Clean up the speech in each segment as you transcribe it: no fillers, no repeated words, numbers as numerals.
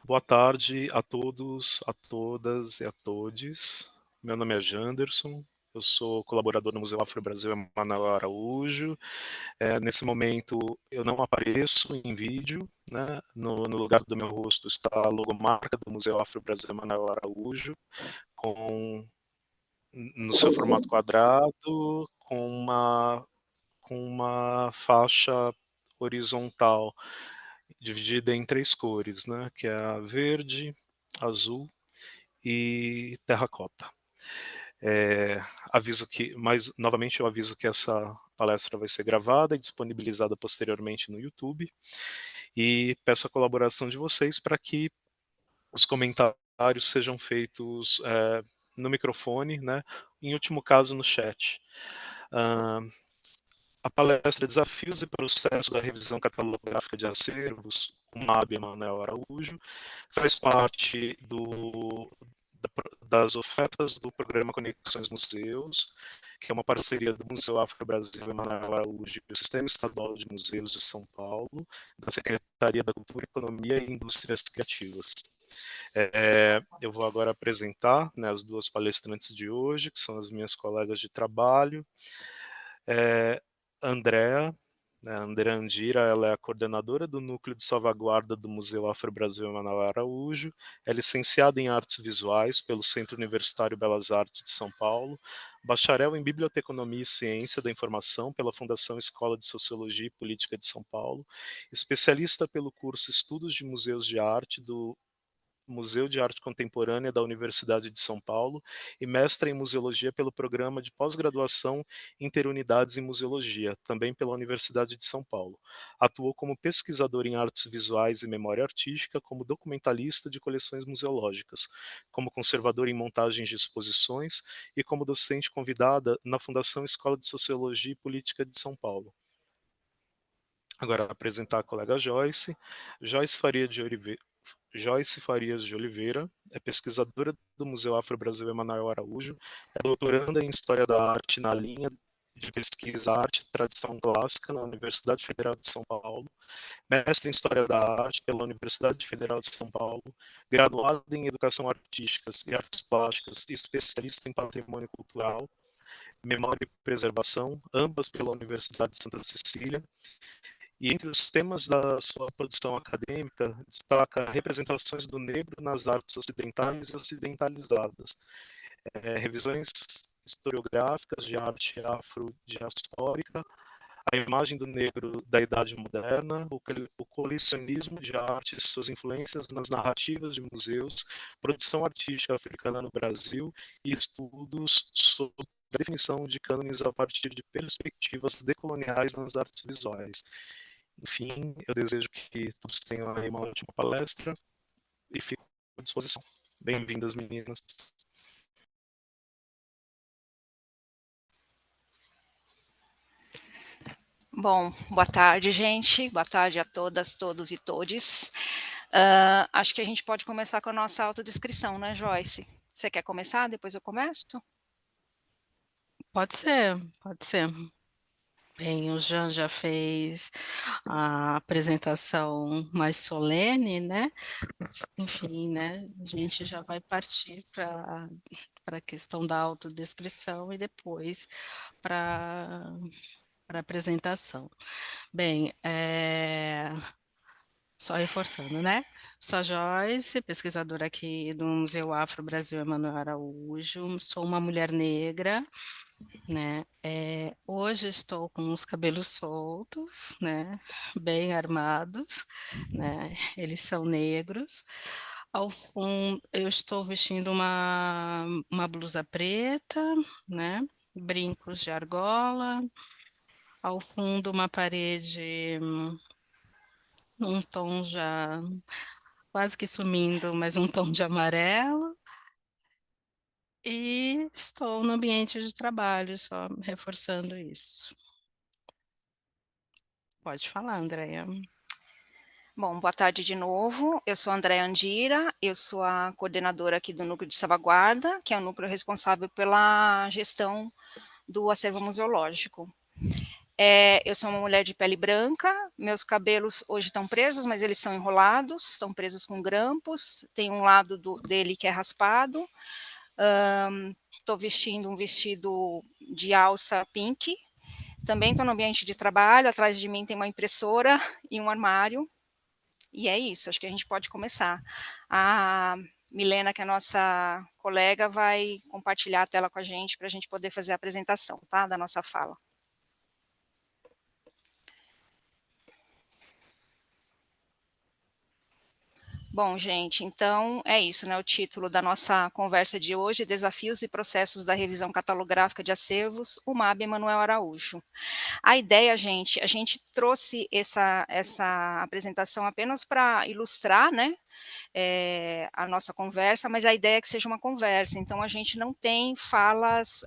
Boa tarde a todos, a todas e a todes. Meu nome é Janderson, eu sou colaborador no Museu Afro-Brasil Emanuel Araújo. Nesse momento eu não apareço em vídeo, né? No lugar do meu rosto está a logomarca do Museu Afro-Brasil Emanuel Araújo, no seu formato quadrado, com uma faixa horizontal dividida em três cores, né? Que é a verde, azul e terracota. Aviso que, mas novamente eu aviso que essa palestra vai ser gravada e disponibilizada posteriormente no YouTube, e peço a colaboração de vocês para que os comentários sejam feitos no microfone, né? Em último caso no chat. A palestra Desafios e Processos da Revisão Catalográfica de Acervos, com MAB Emanuel Araújo, faz parte das ofertas do programa Conexões Museus, que é uma parceria do Museu Afro-Brasil Emanuel Araújo e o Sistema Estadual de Museus de São Paulo, da Secretaria da Cultura, Economia e Indústrias Criativas. Eu vou agora apresentar, né, as duas palestrantes de hoje, que são as minhas colegas de trabalho. Andrea, né, Andrea Andira, ela é a coordenadora do Núcleo de Salvaguarda do Museu Afro-Brasil Emanuel Araújo, é licenciada em Artes Visuais pelo Centro Universitário Belas Artes de São Paulo, bacharel em Biblioteconomia e Ciência da Informação pela Fundação Escola de Sociologia e Política de São Paulo, especialista pelo curso Estudos de Museus de Arte do Museu de Arte Contemporânea da Universidade de São Paulo e mestra em Museologia pelo Programa de Pós-Graduação Interunidades em Museologia, também pela Universidade de São Paulo. Atuou como pesquisador em artes visuais e memória artística, como documentalista de coleções museológicas, como conservador em montagens de exposições e como docente convidada na Fundação Escola de Sociologia e Política de São Paulo. Agora, apresentar a colega Joyce. Joyce Farias de Oliveira é pesquisadora do Museu Afro-Brasil Emanuel Araújo, é doutoranda em História da Arte na linha de pesquisa Arte e Tradição Clássica na Universidade Federal de São Paulo, mestre em História da Arte pela Universidade Federal de São Paulo, graduada em Educação Artística e Artes Plásticas e especialista em Patrimônio Cultural, Memória e Preservação, ambas pela Universidade de Santa Cecília. E entre os temas da sua produção acadêmica, destaca representações do negro nas artes ocidentais e ocidentalizadas, revisões historiográficas de arte afrodiaspórica, a imagem do negro da Idade Moderna, o colecionismo de arte e suas influências nas narrativas de museus, produção artística africana no Brasil e estudos sobre a definição de cânones a partir de perspectivas decoloniais nas artes visuais. Enfim, eu desejo que todos tenham aí uma ótima palestra e fico à disposição. Bem-vindas, meninas. Bom, boa tarde, gente. Boa tarde a todas, todos e todes. Acho que a gente pode começar com a nossa autodescrição, né, Joyce? Você quer começar? Depois eu começo? Pode ser, pode ser. Bem, o Jean já fez a apresentação mais solene, né? Enfim, né? A gente já vai partir para a questão da autodescrição e depois para a apresentação. Bem, só reforçando, né? Sou a Joyce, pesquisadora aqui do Museu Afro-Brasil Emanuel Araújo. Sou uma mulher negra, né? Hoje estou com os cabelos soltos, né? Bem armados, né? Eles são negros. Ao fundo, eu estou vestindo uma blusa preta, né? Brincos de argola. Ao fundo, uma parede num tom já quase que sumindo, mas um tom de amarelo. E estou no ambiente de trabalho, só reforçando isso. Pode falar, Andréia. Bom, boa tarde de novo. Eu sou a Andréa Andira, eu sou a coordenadora aqui do Núcleo de Salvaguarda, que é o núcleo responsável pela gestão do acervo museológico. Eu sou uma mulher de pele branca, meus cabelos hoje estão presos, mas eles são enrolados, estão presos com grampos, tem um lado dele que é raspado. Estou vestindo um vestido de alça pink. Também estou no ambiente de trabalho, atrás de mim tem uma impressora e um armário. E é isso, acho que a gente pode começar. A Milena, que é a nossa colega, vai compartilhar a tela com a gente para a gente poder fazer a apresentação, tá? Da nossa fala. Bom, gente, então é isso, né? O título da nossa conversa de hoje: Desafios e Processos da Revisão Catalográfica de Acervos, UMAB Emanuel Araújo. A ideia, gente, a gente trouxe essa apresentação apenas para ilustrar, né, a nossa conversa, mas a ideia é que seja uma conversa, então a gente não tem falas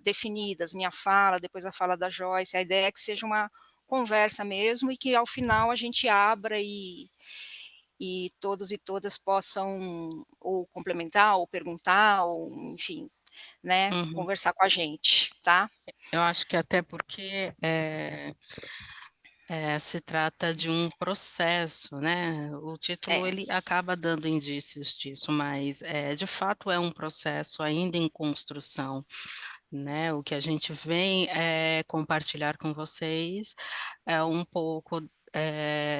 definidas, minha fala, depois a fala da Joyce, a ideia é que seja uma conversa mesmo e que ao final a gente abra e todos e todas possam ou complementar, ou perguntar, ou enfim, né, conversar com a gente, tá? Eu acho que até porque se trata de um processo, né? O título É, ele acaba dando indícios disso, mas de fato é um processo ainda em construção, né? O que a gente vem compartilhar com vocês é um pouco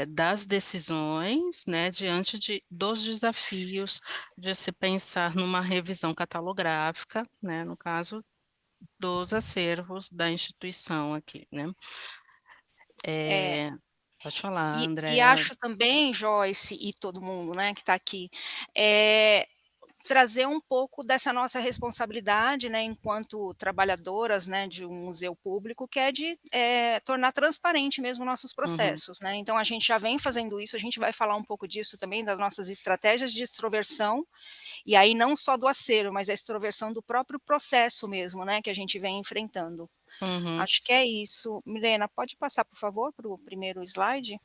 das decisões, né, diante dos desafios de se pensar numa revisão catalográfica, né, no caso dos acervos da instituição aqui, né? é, Pode falar, e Andréa. acho também, Joyce e todo mundo, né, que está aqui, trazer um pouco dessa nossa responsabilidade, né, enquanto trabalhadoras, né, de um museu público, que é de tornar transparente mesmo nossos Uhum, processos, né? Então a gente já vem fazendo isso, a gente vai falar um pouco disso também, das nossas estratégias de extroversão, e aí não só do acervo, mas a extroversão do próprio processo mesmo, né, que a gente vem enfrentando. uhum. Acho que é isso. Milena, pode passar, por favor, para o primeiro slide?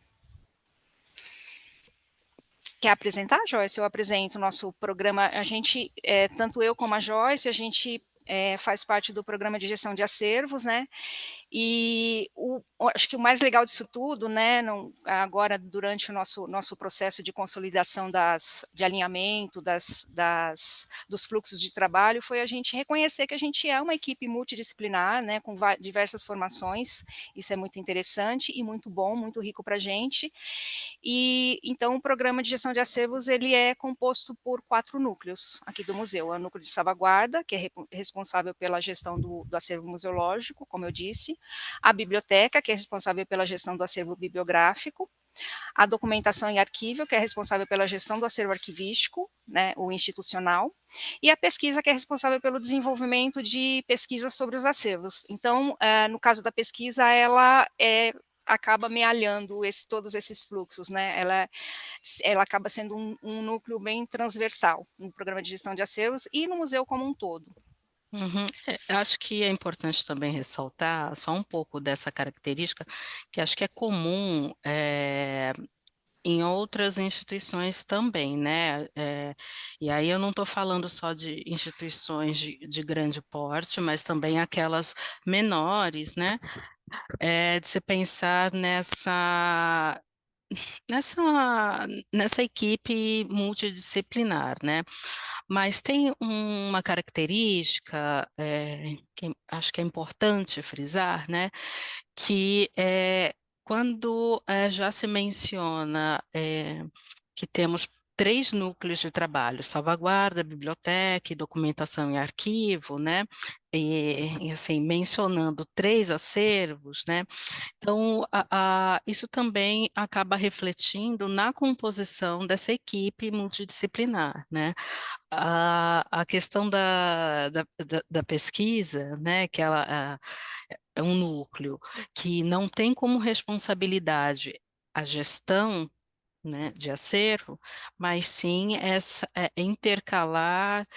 Quer apresentar, Joyce? Eu apresento o nosso programa. A gente, tanto eu como a Joyce, a gente faz parte do programa de gestão de acervos, né? E acho que o mais legal disso tudo, né, agora durante o nosso processo de consolidação de alinhamento dos fluxos de trabalho, foi a gente reconhecer que a gente é uma equipe multidisciplinar, né, com diversas formações. Isso é muito interessante e muito bom, muito rico para a gente. E então o programa de gestão de acervos ele é composto por 4 núcleos aqui do museu. É o núcleo de salvaguarda, que é responsável pela gestão do acervo museológico, como eu disse, a biblioteca, que é responsável pela gestão do acervo bibliográfico, a documentação e arquivo, que é responsável pela gestão do acervo arquivístico, né, o institucional, e a pesquisa, que é responsável pelo desenvolvimento de pesquisas sobre os acervos. Então, no caso da pesquisa, ela acaba mealhando todos esses fluxos, né? Ela acaba sendo um núcleo bem transversal no programa de gestão de acervos e no museu como um todo. Uhum. Eu acho que é importante também ressaltar só um pouco dessa característica, que acho que é comum em outras instituições também, né? E aí eu não estou falando só de instituições de grande porte, mas também aquelas menores, né? De se pensar nessa equipe multidisciplinar, né? Mas tem uma característica que acho que é importante frisar, né? Que quando já se menciona que temos 3 núcleos de trabalho: salvaguarda, biblioteca e documentação e arquivo, né? E assim, mencionando 3 acervos, né? Então, isso também acaba refletindo na composição dessa equipe multidisciplinar, né? A questão da pesquisa, né, que ela é um núcleo que não tem como responsabilidade a gestão, né, de acervo, mas sim intercalar,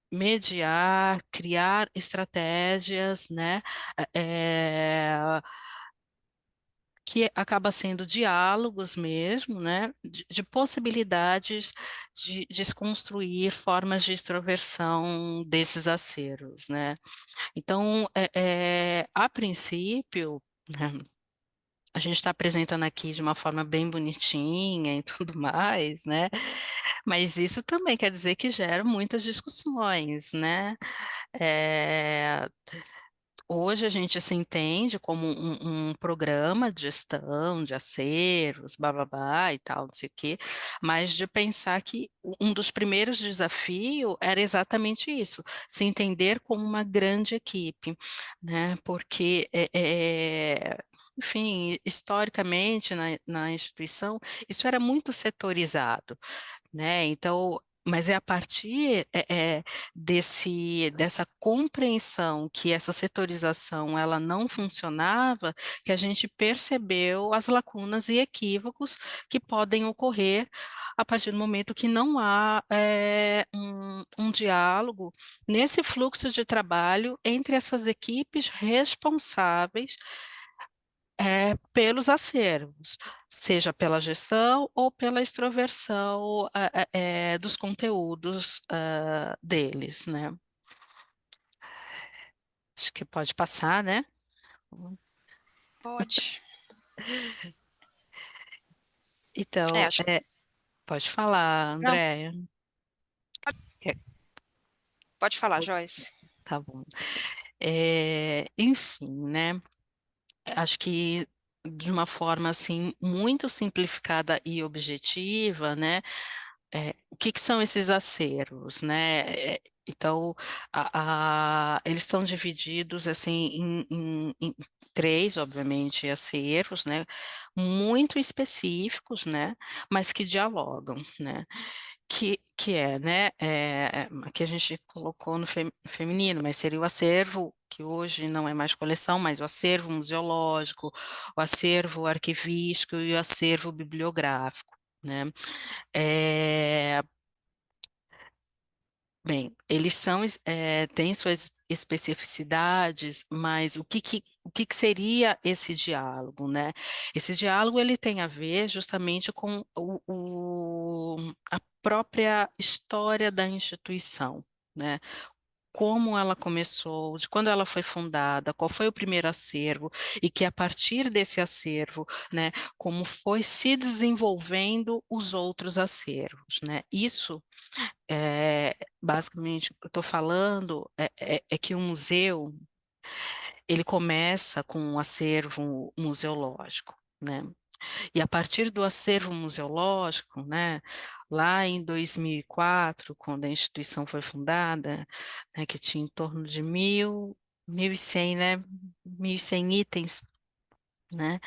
mediar, criar estratégias, né, é, que acaba sendo diálogos mesmo, né, de possibilidades de desconstruir formas de extroversão desses acervos, né. Então, a princípio, né? A gente está apresentando aqui de uma forma bem bonitinha e tudo mais, né? Mas isso também quer dizer que gera muitas discussões, né? É, Hoje a gente se entende como um programa de gestão de acervos, blá, blá, blá e tal, não sei o quê, mas de pensar que um dos primeiros desafios era exatamente isso, se entender como uma grande equipe, né? Porque, enfim, historicamente na instituição, isso era muito setorizado, né? Então, mas é a partir dessa compreensão que essa setorização ela não funcionava que a gente percebeu as lacunas e equívocos que podem ocorrer a partir do momento que não há um diálogo nesse fluxo de trabalho entre essas equipes responsáveis pelos acervos, seja pela gestão ou pela extroversão dos conteúdos deles, né? Acho que pode passar, né? Pode. Então, Acho que pode falar, não. Andréia. É, Pode falar, Joyce. Tá bom. Enfim, né? Acho que de uma forma assim muito simplificada e objetiva, né? O que que são esses acervos, né? Então, eles estão divididos assim em três, obviamente, acervos, né? Muito específicos, né? Mas que dialogam, né? Que é, né? Aqui a gente colocou no feminino, mas seria o acervo que hoje não é mais coleção, mas o acervo museológico, o acervo arquivístico e o acervo bibliográfico, né? É, Bem, eles têm suas especificidades, mas o que que seria esse diálogo, né? Esse diálogo ele tem a ver justamente com a própria história da instituição, né? Como ela começou, de quando ela foi fundada, qual foi o primeiro acervo, e que a partir desse acervo, né, como foi se desenvolvendo os outros acervos, né? Isso basicamente, o que eu estou falando é que o museu, ele começa com um acervo museológico, né? E a partir do acervo museológico, né, lá em 2004, quando a instituição foi fundada, né, que tinha em torno de 1.100, né, 1.100 itens, né,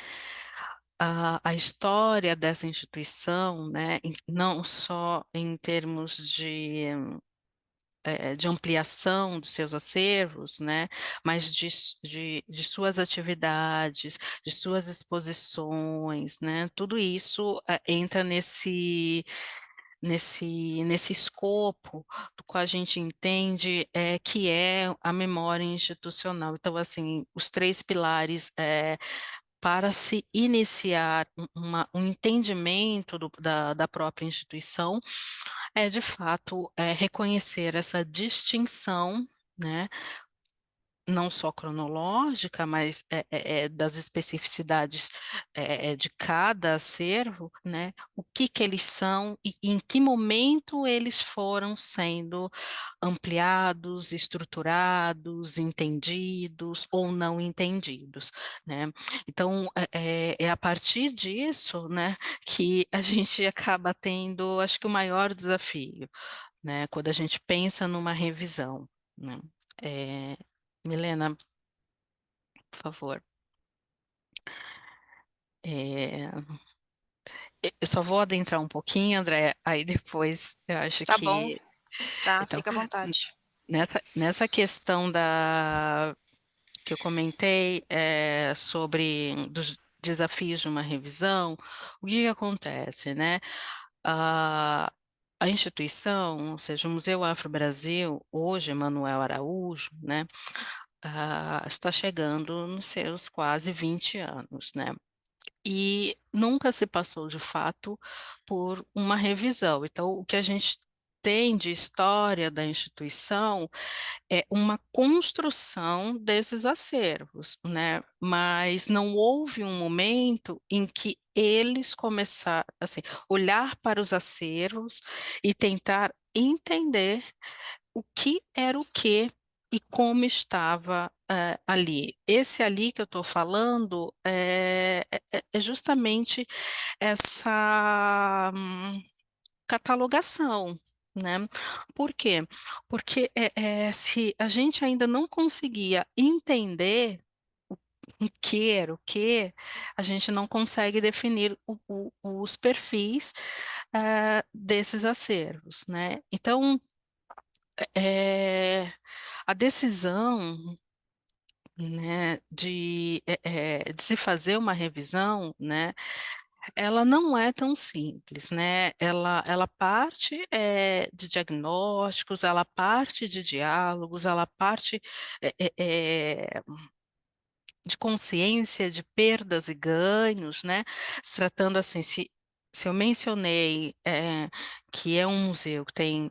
a história dessa instituição, né, não só em termos de ampliação dos seus acervos, né, mas de suas atividades, de suas exposições, né, tudo isso entra nesse escopo do qual a gente entende que é a memória institucional. Então, assim, os três pilares para se iniciar um entendimento da própria instituição, de fato reconhecer essa distinção, né, não só cronológica, mas das especificidades de cada acervo, né, o que que eles são e em que momento eles foram sendo ampliados, estruturados, entendidos ou não entendidos, né? Então, é a partir disso, né, que a gente acaba tendo, acho que o maior desafio, né, quando a gente pensa numa revisão, né? É, Milena, por favor. É, eu só vou adentrar um pouquinho, André, aí depois eu acho Tá bom, que. tá, Então, fica à vontade. nessa questão que eu comentei sobre dos desafios de uma revisão, o que que acontece, né? A, a instituição, ou seja, o Museu Afro-Brasil, hoje, Manuel Araújo, né, está chegando nos seus quase 20 anos, né? E nunca se passou de fato por uma revisão. Então, o que a gente tem de história da instituição é uma construção desses acervos, né? Mas não houve um momento em que eles começaram, assim, olhar para os acervos e tentar entender o que era o que e como estava ali. Esse ali que eu estou falando é justamente essa catalogação, né? Por quê? Porque se a gente ainda não conseguia entender o que era o que, a gente não consegue definir os perfis desses acervos, né? Então, é, a decisão, né, de se fazer uma revisão, né, ela não é tão simples, né? Ela parte de diagnósticos, ela parte de diálogos, ela parte é, é, é, de consciência de perdas e ganhos, né? Se tratando assim, se eu mencionei que é um museu que tem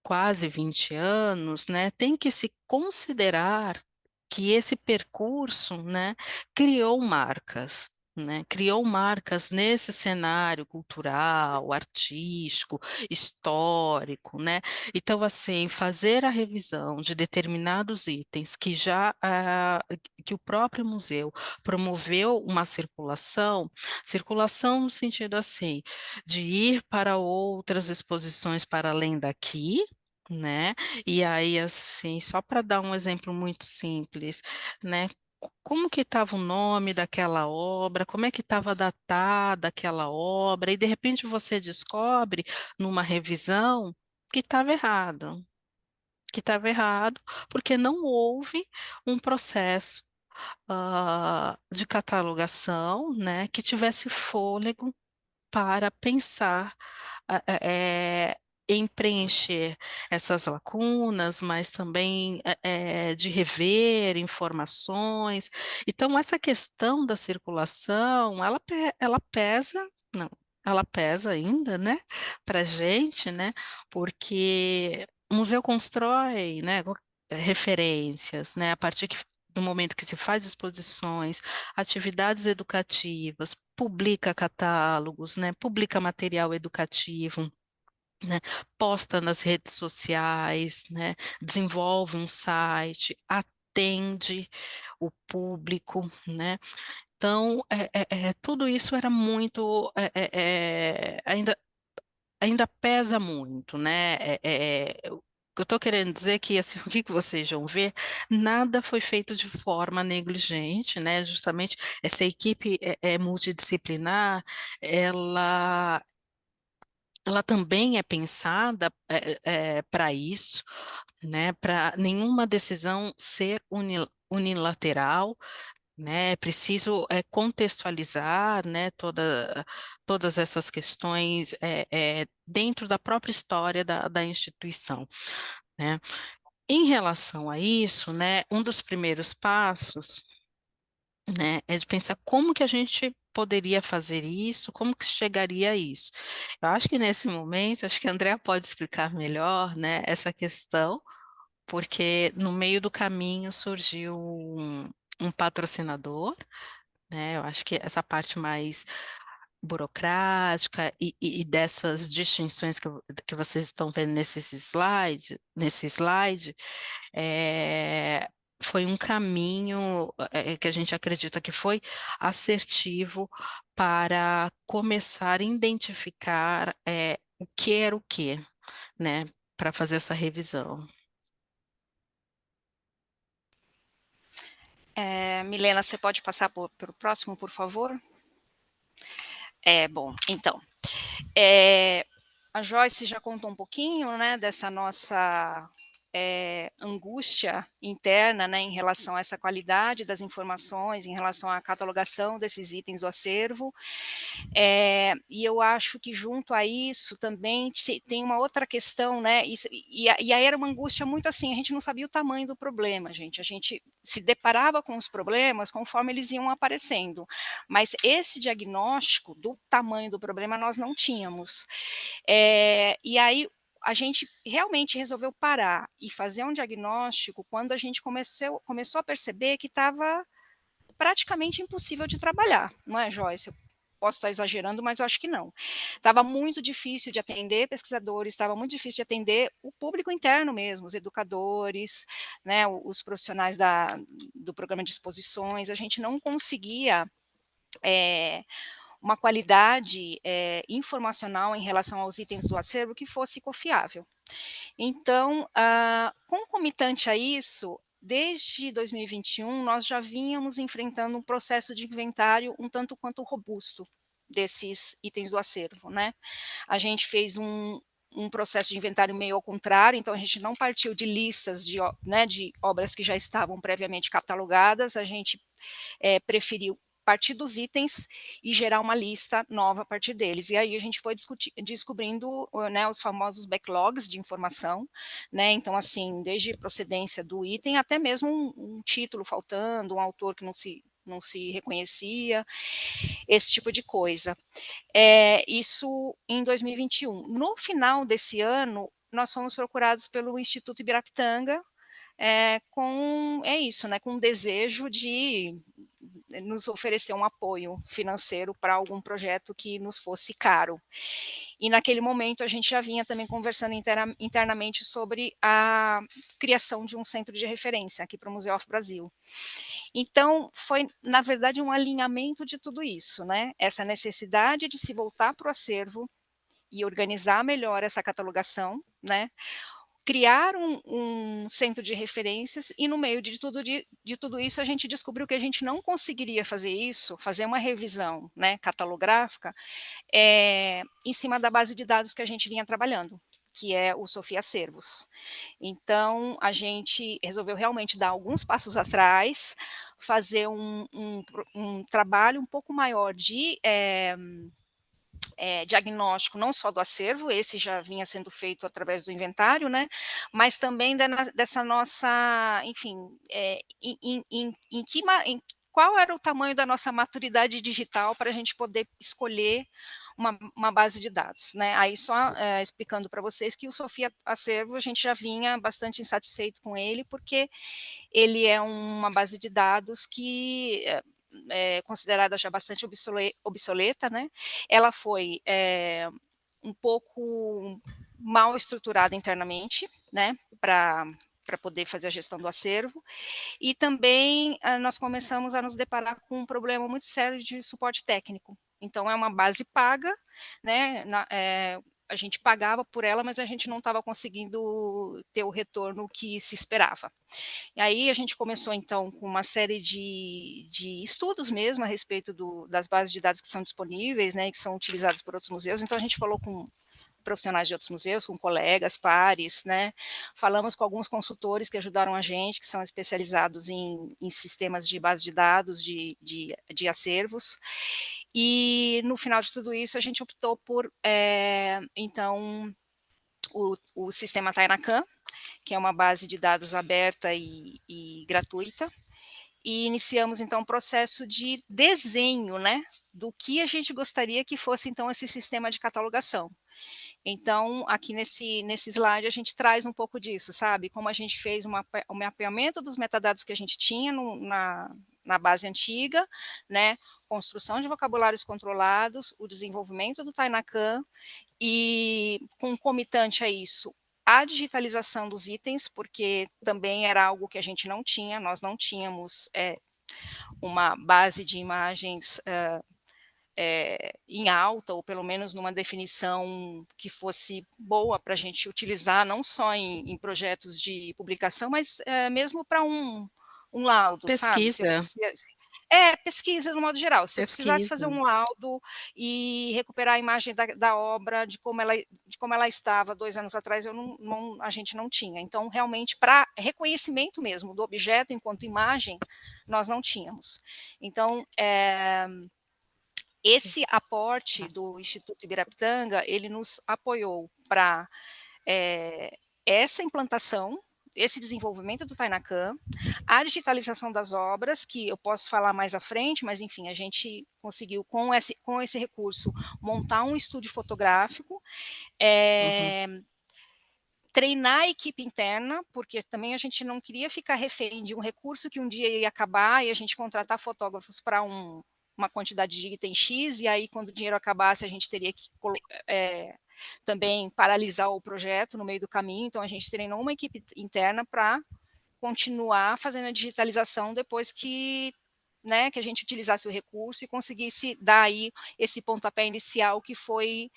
quase 20 anos, né, tem que se considerar que esse percurso, né, criou marcas. Né, criou marcas nesse cenário cultural, artístico, histórico, né? Então, assim, fazer a revisão de determinados itens que o próprio museu promoveu uma circulação no sentido assim, de ir para outras exposições para além daqui, né? E aí, assim, só para dar um exemplo muito simples, né? Como que estava o nome daquela obra, como é que estava datada aquela obra, e de repente você descobre numa revisão que estava errado, porque não houve um processo de catalogação, né, que tivesse fôlego para pensar eh, em preencher essas lacunas, mas também de rever informações. Então, essa questão da circulação, ela pesa, não, ela pesa ainda, né, para a gente, né, porque o museu constrói, né, referências, né, a partir do momento que se faz exposições, atividades educativas, publica catálogos, né, publica material educativo, né, posta nas redes sociais, né, desenvolve um site, atende o público, né? Então, tudo isso era muito, ainda pesa muito, né? O que eu estou querendo dizer é que, assim, o que que vocês vão ver, nada foi feito de forma negligente, né? Justamente essa equipe multidisciplinar, ela, ela também é pensada para isso, né? Para nenhuma decisão ser unilateral, né? É preciso contextualizar, né, todas essas questões dentro da própria história da instituição, né? Em relação a isso, né, um dos primeiros passos, né, é de pensar como que a gente poderia fazer isso, como que se chegaria a isso. Eu acho que nesse momento, acho que a Andrea pode explicar melhor, né, essa questão, porque no meio do caminho surgiu um patrocinador, né? Eu acho que essa parte mais burocrática e dessas distinções que vocês estão vendo nesse slide, é, foi um caminho que a gente acredita que foi assertivo para começar a identificar o que era o que, né? Para fazer essa revisão. Milena, você pode passar para o próximo, por favor? Bom, então, a Joyce já contou um pouquinho, né, dessa nossa angústia interna, né, em relação a essa qualidade das informações, em relação à catalogação desses itens do acervo, e eu acho que junto a isso também tem uma outra questão, né, e aí era uma angústia muito assim, a gente não sabia o tamanho do problema, a gente se deparava com os problemas conforme eles iam aparecendo, mas esse diagnóstico do tamanho do problema nós não tínhamos. E aí, a gente realmente resolveu parar e fazer um diagnóstico quando a gente começou a perceber que estava praticamente impossível de trabalhar, não é, Joyce? Eu posso estar exagerando, mas eu acho que não. Estava muito difícil de atender pesquisadores, estava muito difícil de atender o público interno mesmo, os educadores, né, os profissionais do programa de exposições, a gente não conseguia uma qualidade informacional em relação aos itens do acervo que fosse confiável. Então, concomitante a isso, desde 2021, nós já vínhamos enfrentando um processo de inventário um tanto quanto robusto desses itens do acervo, né? A gente fez um processo de inventário meio ao contrário, então a gente não partiu de listas de obras que já estavam previamente catalogadas, a gente preferiu partir dos itens e gerar uma lista nova a partir deles. E aí a gente foi descobrindo, né, os famosos backlogs de informação, né? Então, assim, desde procedência do item até mesmo um título faltando, um autor que não se reconhecia, esse tipo de coisa. Isso em 2021. No final desse ano, nós fomos procurados pelo Instituto Ibirapitanga, com um desejo de nos oferecer um apoio financeiro para algum projeto que nos fosse caro. E naquele momento a gente já vinha também conversando internamente sobre a criação de um centro de referência aqui para o Museu Afro Brasil. Então, foi, na verdade, um alinhamento de tudo isso, né? Essa necessidade de se voltar para o acervo e organizar melhor essa catalogação, né? Criar um centro de referências e no meio de tudo isso a gente descobriu que a gente não conseguiria fazer isso, fazer uma revisão, né, catalográfica, em cima da base de dados que a gente vinha trabalhando, que é o Sofia Acervos. Então, a gente resolveu realmente dar alguns passos atrás, fazer um trabalho um pouco maior de diagnóstico não só do acervo, esse já vinha sendo feito através do inventário, né, mas também dessa nossa, enfim, qual era o tamanho da nossa maturidade digital para a gente poder escolher uma base de dados, né? Aí só explicando para vocês que o Sofia Acervo a gente já vinha bastante insatisfeito com ele, porque ele é uma base de dados que considerada já bastante obsoleta, né? Ela foi um pouco mal estruturada internamente, né? Para poder fazer a gestão do acervo, e também nós começamos a nos deparar com um problema muito sério de suporte técnico. Então, é uma base paga, né? A gente pagava por ela, mas a gente não estava conseguindo ter o retorno que se esperava. E aí a gente começou, então, com uma série de estudos mesmo a respeito das bases de dados que são disponíveis, né, que são utilizadas por outros museus. Então, a gente falou com profissionais de outros museus, com colegas, pares, né? Falamos com alguns consultores que ajudaram a gente, que são especializados em sistemas de base de dados, de acervos. E no final de tudo isso, a gente optou por, então, o sistema Tainacan, que é uma base de dados aberta e gratuita, e iniciamos então um processo de desenho, né, do que a gente gostaria que fosse então esse sistema de catalogação. Então, aqui nesse slide a gente traz um pouco disso, sabe? Como a gente fez um mapeamento dos metadados que a gente tinha na base antiga, né? Construção de vocabulários controlados, o desenvolvimento do Tainacan e concomitante a isso, a digitalização dos itens, porque também era algo que a gente não tinha, nós não tínhamos uma base de imagens em alta, ou pelo menos numa definição que fosse boa para a gente utilizar, não só em projetos de publicação, mas mesmo para um laudo, sabe? Pesquisa, Pesquisa no modo geral. Se eu precisasse fazer pesquisa. um laudo e recuperar a imagem da obra, de como ela estava 2 anos atrás, a gente não tinha. Então, realmente, para reconhecimento mesmo do objeto enquanto imagem, nós não tínhamos. Então, esse aporte do Instituto Ibirapitanga, ele nos apoiou para essa implantação, esse desenvolvimento do Tainacan, a digitalização das obras, que eu posso falar mais à frente, mas enfim, a gente conseguiu com esse recurso montar um estúdio fotográfico, treinar a equipe interna, porque também a gente não queria ficar refém de um recurso que um dia ia acabar e a gente contratar fotógrafos para uma quantidade de item X, e aí quando o dinheiro acabasse a gente teria que também paralisar o projeto no meio do caminho. Então a gente treinou uma equipe interna para continuar fazendo a digitalização depois que a gente utilizasse o recurso e conseguisse dar aí esse pontapé inicial, que foi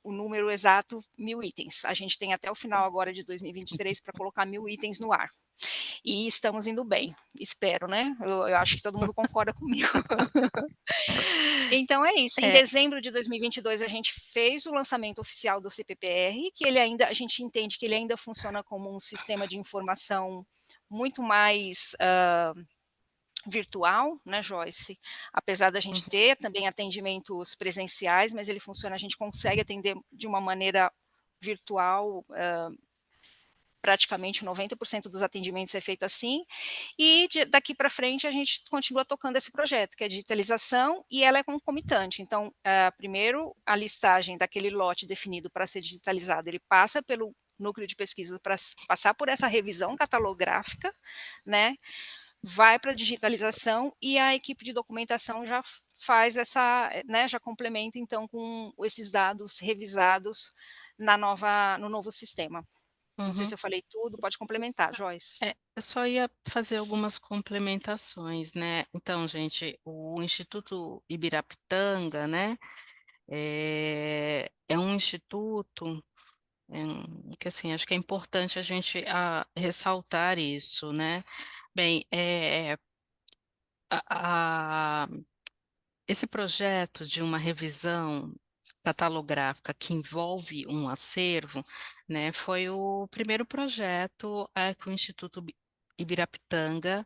o número exato, 1.000 itens. A gente tem até o final agora de 2023 para colocar 1.000 itens no ar. E estamos indo bem, espero, né? Eu acho que todo mundo concorda comigo. Então é isso. Em dezembro de 2022 a gente fez o lançamento oficial do CPPR, que a gente entende que ele ainda funciona como um sistema de informação muito mais virtual, né, Joyce? Apesar da gente ter também atendimentos presenciais, mas ele funciona, a gente consegue atender de uma maneira virtual, praticamente 90% dos atendimentos é feito assim, e daqui para frente a gente continua tocando esse projeto, que é a digitalização, e ela é concomitante. Então, primeiro, a listagem daquele lote definido para ser digitalizado, ele passa pelo núcleo de pesquisa para passar por essa revisão catalográfica, né? Vai para a digitalização e a equipe de documentação já faz já complementa então com esses dados revisados no novo sistema. Não sei se eu falei tudo, pode complementar, Joyce. Eu só ia fazer algumas complementações, né? Então, gente, o Instituto Ibirapitanga, né, é um instituto que, assim, acho que é importante a gente ressaltar isso, né? Bem, a- esse projeto de uma revisão catalográfica que envolve um acervo, né, foi o primeiro projeto que o Instituto Ibirapitanga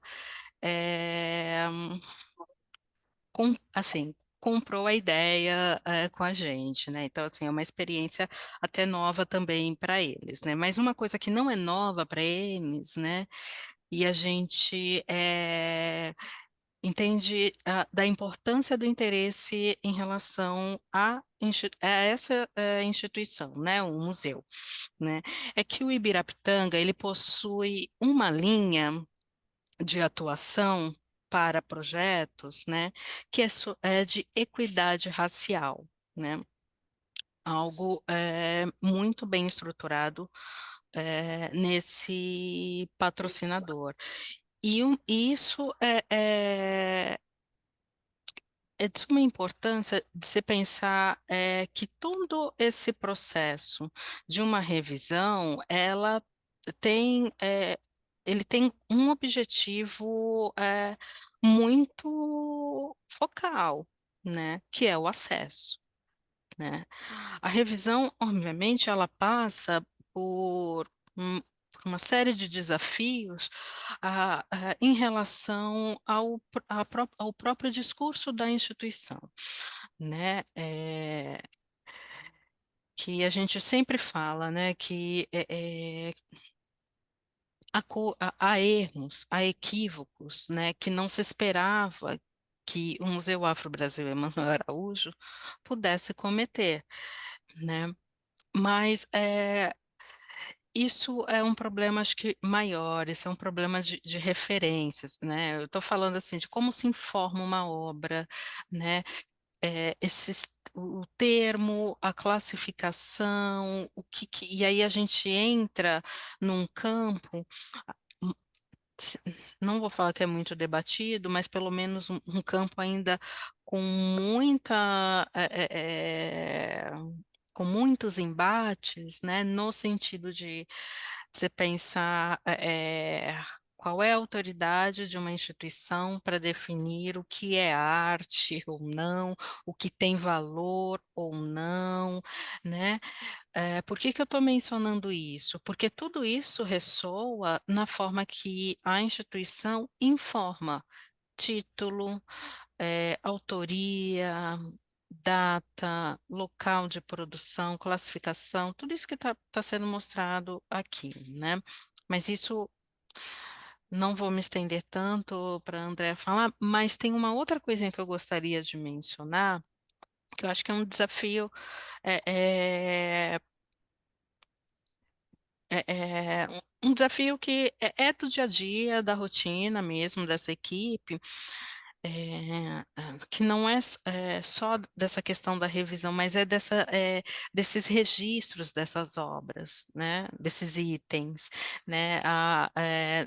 assim, comprou a ideia com a gente, né? Então, assim, é uma experiência até nova também para eles, né? Mas uma coisa que não é nova para eles, né? E a gente entende da importância do interesse em relação a essa instituição, né, o museu, né, é que o Ibirapitanga, ele possui uma linha de atuação para projetos, né, que é de equidade racial, né, algo muito bem estruturado nesse patrocinador. E isso é de suma importância de se pensar que todo esse processo de uma revisão, tem, é, ele tem um objetivo muito focal, né, que é o acesso, né? A revisão, obviamente, ela passa por por uma série de desafios em relação ao próprio discurso da instituição, né? Que a gente sempre fala, né? Que há erros, há equívocos, né? Que não se esperava que o Museu Afro-Brasil Emanuel Araújo pudesse cometer, né? Mas isso é um problema, acho que maior, isso é um problema de referências, né? Eu estou falando assim de como se informa uma obra, né? O termo, a classificação, e aí a gente entra num campo, hum, não vou falar que é muito debatido, mas pelo menos um campo ainda com com muitos embates, né, no sentido de você pensar qual é a autoridade de uma instituição para definir o que é arte ou não, o que tem valor ou não, né? Por que que eu estou mencionando isso? Porque tudo isso ressoa na forma que a instituição informa título, autoria, data, local de produção, classificação, tudo isso que está sendo mostrado aqui, né? Mas isso não vou me estender tanto para a Andrea falar, mas tem uma outra coisinha que eu gostaria de mencionar, que eu acho que é um desafio é, é, um desafio que é do dia a dia, da rotina mesmo dessa equipe, que não é só dessa questão da revisão, mas desses registros dessas obras, né, desses itens, né,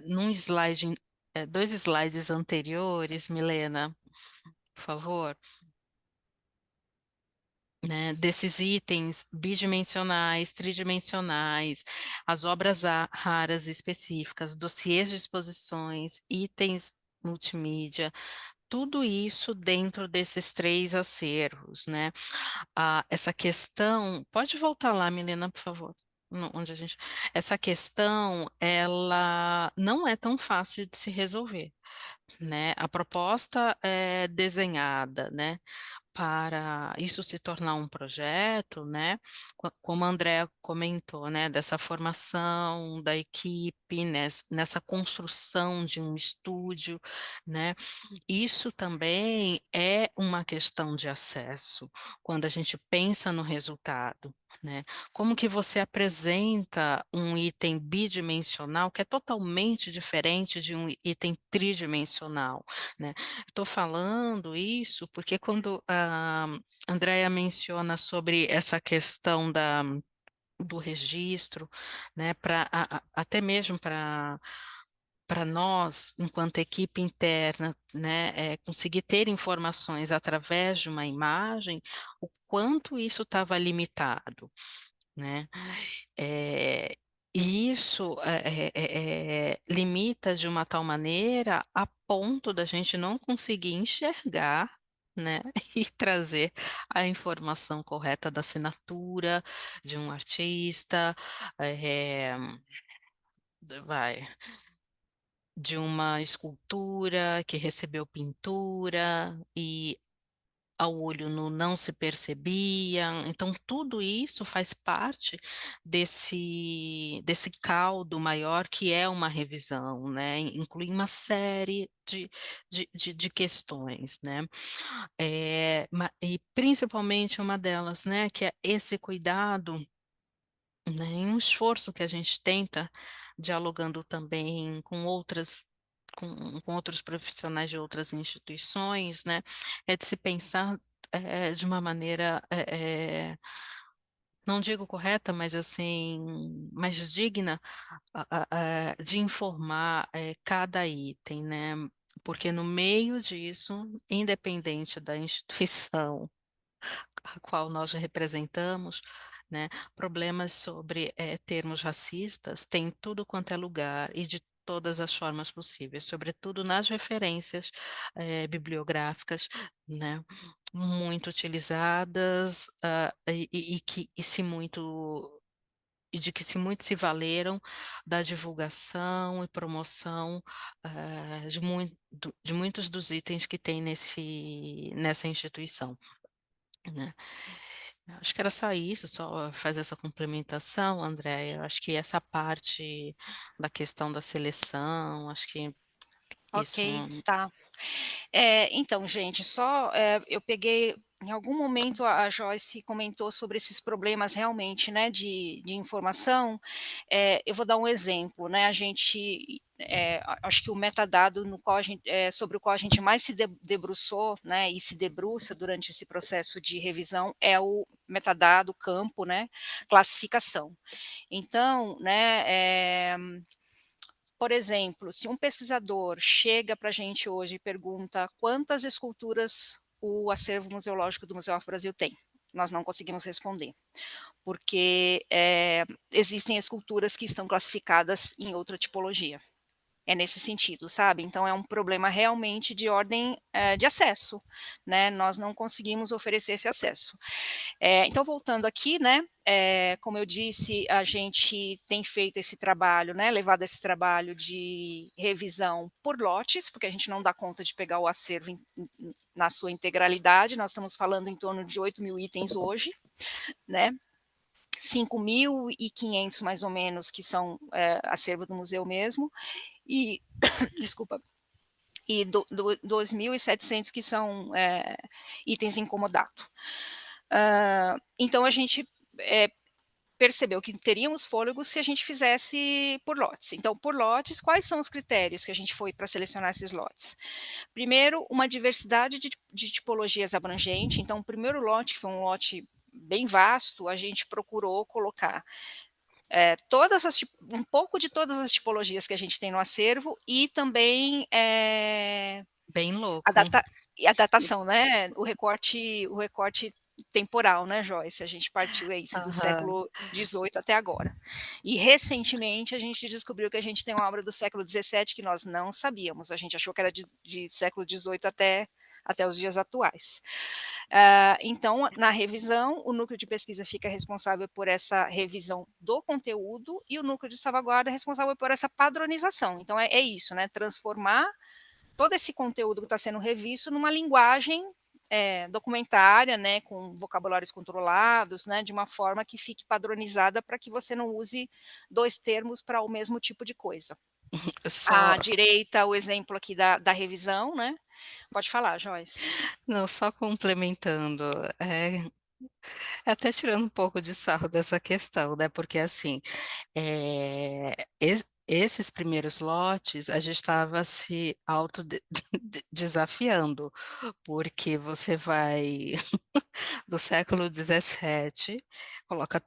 num slide, dois slides anteriores, Milena, por favor, né, desses itens bidimensionais, tridimensionais, as obras raras específicas, dossiês de exposições, itens multimídia, tudo isso dentro desses 3 acervos, né? Essa questão, pode voltar lá, Milena, por favor. Onde a gente, essa questão, ela não é tão fácil de se resolver, né? A proposta é desenhada, né, para isso se tornar um projeto, né? Como a Andrea comentou, né, dessa formação da equipe, nessa construção de um estúdio, né? Isso também é uma questão de acesso, quando a gente pensa no resultado, né? Como que você apresenta um item bidimensional que é totalmente diferente de um item tridimensional, né? Estou falando isso porque quando a Andrea menciona sobre essa questão do registro, né, até mesmo para nós, enquanto equipe interna, né, conseguir ter informações através de uma imagem, o quanto isso estava limitado, né? É, e isso limita de uma tal maneira a ponto da gente não conseguir enxergar, né, e trazer a informação correta da assinatura de um artista, eh, vai, de uma escultura que recebeu pintura e ao olho nu não se percebia. Então, tudo isso faz parte desse caldo maior que é uma revisão, né? Inclui uma série de questões, né? E principalmente uma delas, né? Que é esse cuidado, né, em um esforço que a gente tenta, dialogando também com outros profissionais de outras instituições, né, é de se pensar de uma maneira, não digo correta, mas assim, mais digna, de informar cada item, né, porque no meio disso, independente da instituição a qual nós representamos, né, problemas sobre termos racistas tem tudo quanto é lugar e de todas as formas possíveis, sobretudo nas referências bibliográficas, né, muito utilizadas e de que se muito se valeram da divulgação e promoção de muitos dos itens que tem nessa instituição, né? Acho que era só isso, só fazer essa complementação, André. Eu acho que essa parte da questão da seleção, acho que isso. Ok, tá. Então, gente, eu peguei em algum momento a Joyce comentou sobre esses problemas realmente, né, de informação. Eu vou dar um exemplo, né, acho que o metadado sobre o qual a gente mais se debruçou, né, e se debruça durante esse processo de revisão é o metadado campo, né, classificação. Então, né, por exemplo, se um pesquisador chega para a gente hoje e pergunta quantas esculturas o acervo museológico do Museu Afro-Brasil tem, nós não conseguimos responder, porque existem esculturas que estão classificadas em outra tipologia. É nesse sentido, sabe? Então é um problema realmente de ordem de acesso, né? Nós não conseguimos oferecer esse acesso. Então, voltando aqui, né? Como eu disse, a gente tem feito esse trabalho, né? Levado esse trabalho de revisão por lotes, porque a gente não dá conta de pegar o acervo na sua integralidade. Nós estamos falando em torno de 8.000 itens hoje, né? 5.500 mais ou menos que são acervo do museu mesmo, e desculpa, e 2.700 que são itens em comodato. Então a gente percebeu que teríamos fôlego se a gente fizesse por lotes. Então, por lotes, quais são os critérios que a gente foi para selecionar esses lotes? Primeiro, uma diversidade de tipologias abrangente. Então, o primeiro lote, que foi um lote bem vasto, a gente procurou colocar um pouco de todas as tipologias que a gente tem no acervo e também Bem louco. a datação, né? O recorte temporal, né, Joyce? A gente partiu do século XVIII até agora. E recentemente a gente descobriu que a gente tem uma obra do século XVII que nós não sabíamos. A gente achou que era de século XVIII até os dias atuais. Então, na revisão, o núcleo de pesquisa fica responsável por essa revisão do conteúdo e o núcleo de salvaguarda é responsável por essa padronização. Então, é isso, né? Transformar todo esse conteúdo que está sendo revisto numa linguagem documentária, né, com vocabulários controlados, né, de uma forma que fique padronizada para que você não use dois termos para o mesmo tipo de coisa. À direita, o exemplo aqui da revisão, né? Pode falar, Joyce. Não, só complementando, até tirando um pouco de sarro dessa questão, né? Porque assim, esses primeiros lotes a gente estava se autodesafiando, porque você vai do século XVII, coloca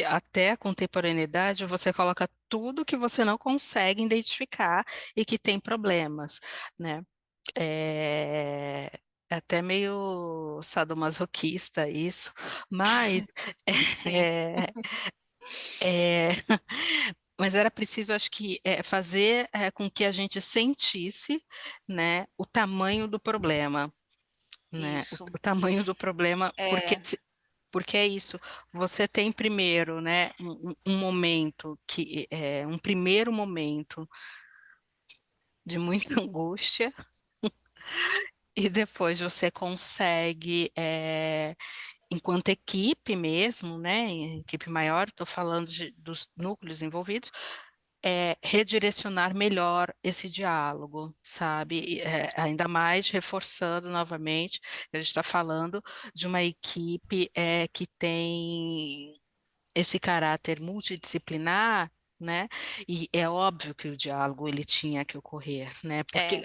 até a contemporaneidade, você coloca tudo que você não consegue identificar e que tem problemas, né? É, é até meio sadomasoquista isso, mas é, é, mas era preciso, acho que, fazer com que a gente sentisse, né, o tamanho do problema, né? Isso. O tamanho do problema, porque é isso. Você tem primeiro, né, um momento um primeiro momento de muita angústia. E depois você consegue, enquanto equipe mesmo, né, em equipe maior, estou falando dos núcleos envolvidos, redirecionar melhor esse diálogo, sabe? Ainda mais reforçando novamente, a gente está falando de uma equipe que tem esse caráter multidisciplinar, né? E é óbvio que o diálogo ele tinha que ocorrer, né? Porque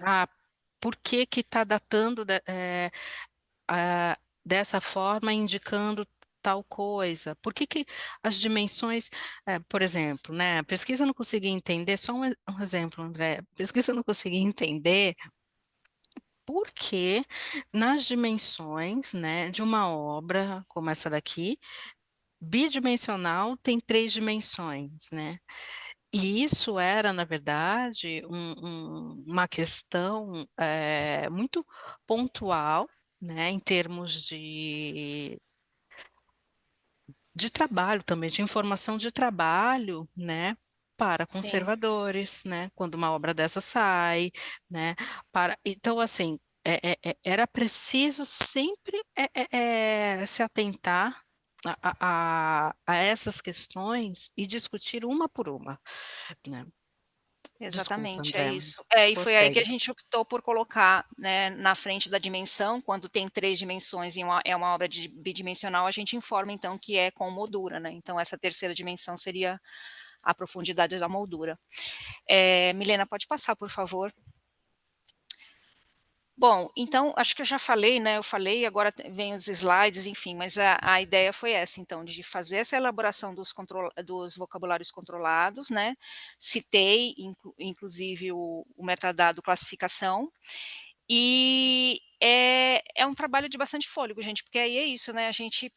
por que que está datando dessa forma, indicando tal coisa? Por que que as dimensões, por exemplo, né? A pesquisa não conseguia entender, só um exemplo, André, a pesquisa não conseguia entender por que nas dimensões, né, de uma obra como essa daqui, bidimensional tem três dimensões, né? E isso era, na verdade, uma questão muito pontual, né, em termos de trabalho também, de informação de trabalho, né, para Sim, conservadores, né, quando uma obra dessa sai, né, então, assim, era preciso sempre se atentar a essas questões e discutir uma por uma, né? Desculpa, exatamente, é André, isso. E foi aí que a cortei. gente optou por colocar, né, na frente da dimensão, quando tem 3 dimensões e é uma obra bidimensional, a gente informa então que é com moldura, né, então essa terceira dimensão seria a profundidade da moldura. Milena, pode passar, por favor. Bom, então, acho que eu já falei, né, eu falei, agora vem os slides, enfim, mas a ideia foi essa, então, de fazer essa elaboração dos vocabulários controlados, né, citei, inclusive, o metadado classificação, e é um trabalho de bastante fôlego, gente, porque aí é isso, né, a gente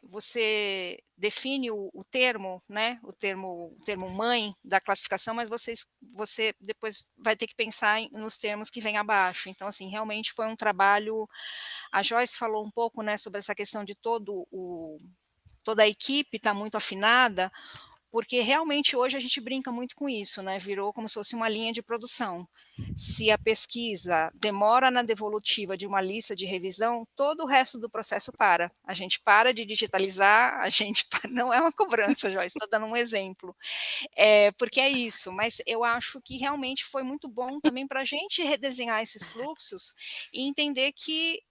você define o termo, né, o termo mãe da classificação, mas você depois vai ter que pensar nos termos que vêm abaixo. Então, assim, realmente foi um trabalho. A Joyce falou um pouco, né, sobre essa questão de toda a equipe está muito afinada. porque realmente hoje a gente brinca muito com isso, né? Virou como se fosse uma linha de produção. Se a pesquisa demora na devolutiva de uma lista de revisão, todo o resto do processo para. A gente para de digitalizar, a gente não é uma cobrança, Joyce, estou dando um exemplo. Porque é isso, mas eu acho que realmente foi muito bom também para a gente redesenhar esses fluxos e entender que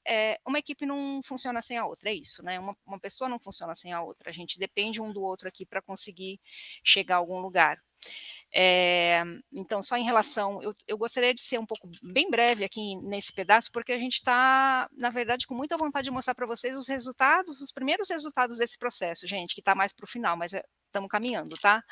uma equipe não funciona sem a outra, é isso, né? Uma pessoa não funciona sem a outra, a gente depende um do outro aqui para conseguir chegar a algum lugar. Então, só em relação, eu gostaria de ser um pouco bem breve aqui nesse pedaço, porque a gente está, na verdade, com muita vontade de mostrar para vocês os resultados, os primeiros resultados desse processo, gente, que está mais para o final, mas estamos caminhando, tá?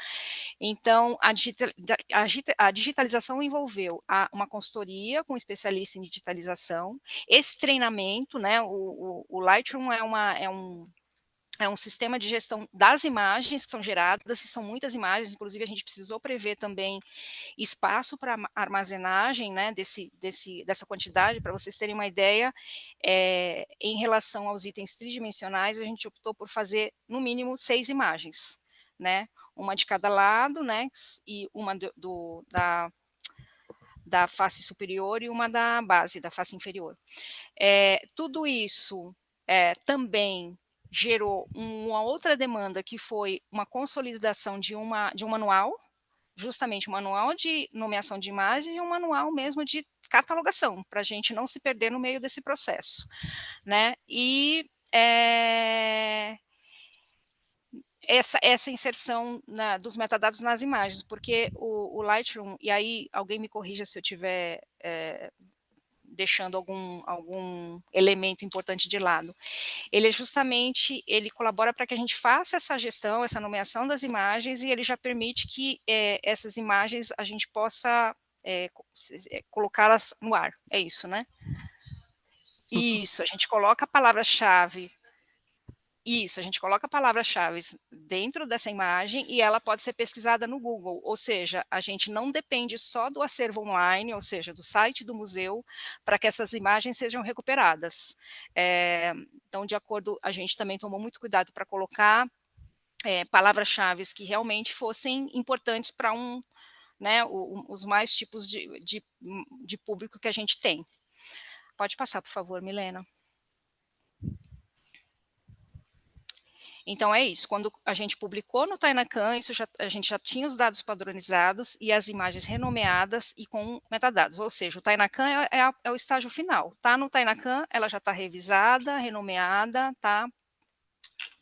Então, a digitalização envolveu uma consultoria com especialista em digitalização, esse treinamento, né? O Lightroom é um sistema de gestão das imagens que são geradas, e são muitas imagens, inclusive a gente precisou prever também espaço para armazenagem, né, dessa quantidade. Para vocês terem uma ideia, em relação aos itens tridimensionais, a gente optou por fazer no mínimo 6 imagens, né, uma de cada lado, né, e uma da face superior e uma da base, da face inferior. Tudo isso também gerou uma outra demanda, que foi uma consolidação de um manual, justamente um manual de nomeação de imagens e um manual mesmo de catalogação, para a gente não se perder no meio desse processo, né? E essa inserção dos metadados nas imagens, porque o Lightroom, e aí alguém me corrija se eu tiver deixando algum elemento importante de lado. Ele ele colabora para que a gente faça essa gestão, essa nomeação das imagens, e ele já permite que essas imagens a gente possa colocá-las no ar. É isso, né? Isso, a gente coloca a palavra-chave. Isso, a gente coloca palavras-chave dentro dessa imagem e ela pode ser pesquisada no Google, ou seja, a gente não depende só do acervo online, ou seja, do site do museu, para que essas imagens sejam recuperadas. Então, de acordo, a gente também tomou muito cuidado para colocar palavras-chave que realmente fossem importantes para né, os mais tipos de público que a gente tem. Pode passar, por favor, Milena. Então, é isso. Quando a gente publicou no Tainacan, a gente já tinha os dados padronizados e as imagens renomeadas e com metadados. Ou seja, o Tainacan é o estágio final. Está no Tainacan, ela já está revisada, renomeada, está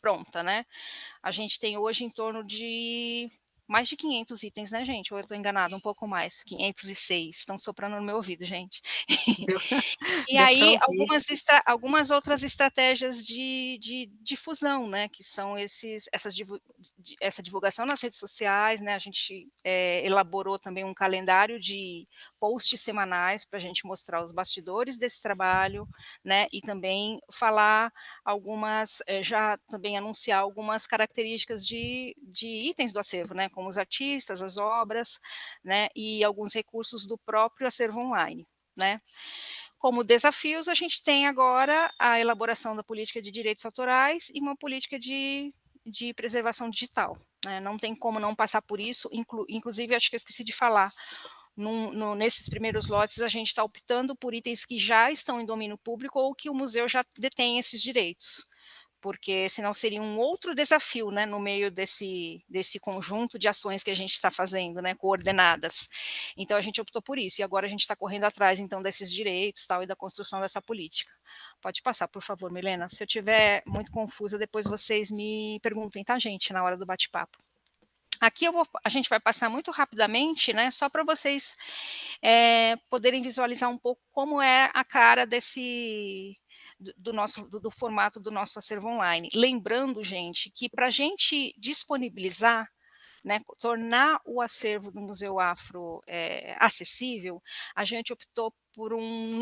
pronta, né? A gente tem hoje em torno de mais de 500 itens, né, gente? Ou eu estou enganada, um pouco mais. 506. Estão soprando no meu ouvido, gente. E aí, algumas outras estratégias de difusão, né, que são essa divulgação nas redes sociais, né, a gente elaborou também um calendário de posts semanais para a gente mostrar os bastidores desse trabalho, né, e também falar já também anunciar algumas características de itens do acervo, né, como os artistas, as obras, né, e alguns recursos do próprio acervo online, né. Como desafios, a gente tem agora a elaboração da política de direitos autorais e uma política de preservação digital, né? Não tem como não passar por isso, inclusive, acho que eu esqueci de falar, nesses primeiros lotes, a gente está optando por itens que já estão em domínio público ou que o museu já detém esses direitos, porque senão seria um outro desafio, né, no meio desse conjunto de ações que a gente está fazendo, né, coordenadas. Então, a gente optou por isso, e agora a gente está correndo atrás, então, desses direitos, tal, e da construção dessa política. Pode passar, por favor, Milena. Se eu estiver muito confusa, depois vocês me perguntem, tá, gente, na hora do bate-papo. Aqui a gente vai passar muito rapidamente, né, só para vocês poderem visualizar um pouco como é a cara do formato do nosso acervo online. Lembrando, gente, que para a gente disponibilizar, né, tornar o acervo do Museu Afro acessível, a gente optou por um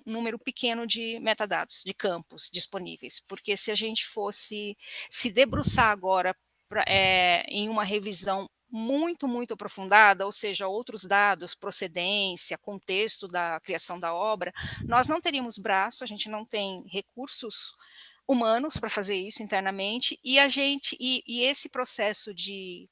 número pequeno de metadados, de campos disponíveis, porque se a gente fosse se debruçar agora em uma revisão muito, muito aprofundada, ou seja, outros dados, procedência, contexto da criação da obra, nós não teríamos braço, a gente não tem recursos humanos para fazer isso internamente, e esse processo de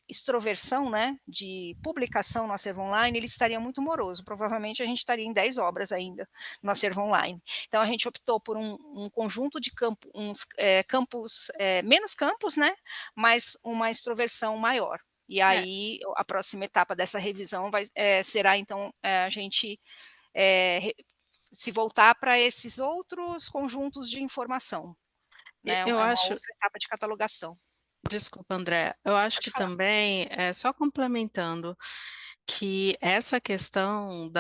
extroversão, né, de publicação no acervo online, ele estaria muito moroso. Provavelmente a gente estaria em 10 obras ainda no acervo online. Então a gente optou por um conjunto de campos, menos campos, né, mas uma extroversão maior. E aí a próxima etapa dessa revisão será então a gente se voltar para esses outros conjuntos de informação, né, Eu é uma acho, outra etapa de catalogação. desculpa, André, eu acho Pode que falar. também, só complementando, que essa questão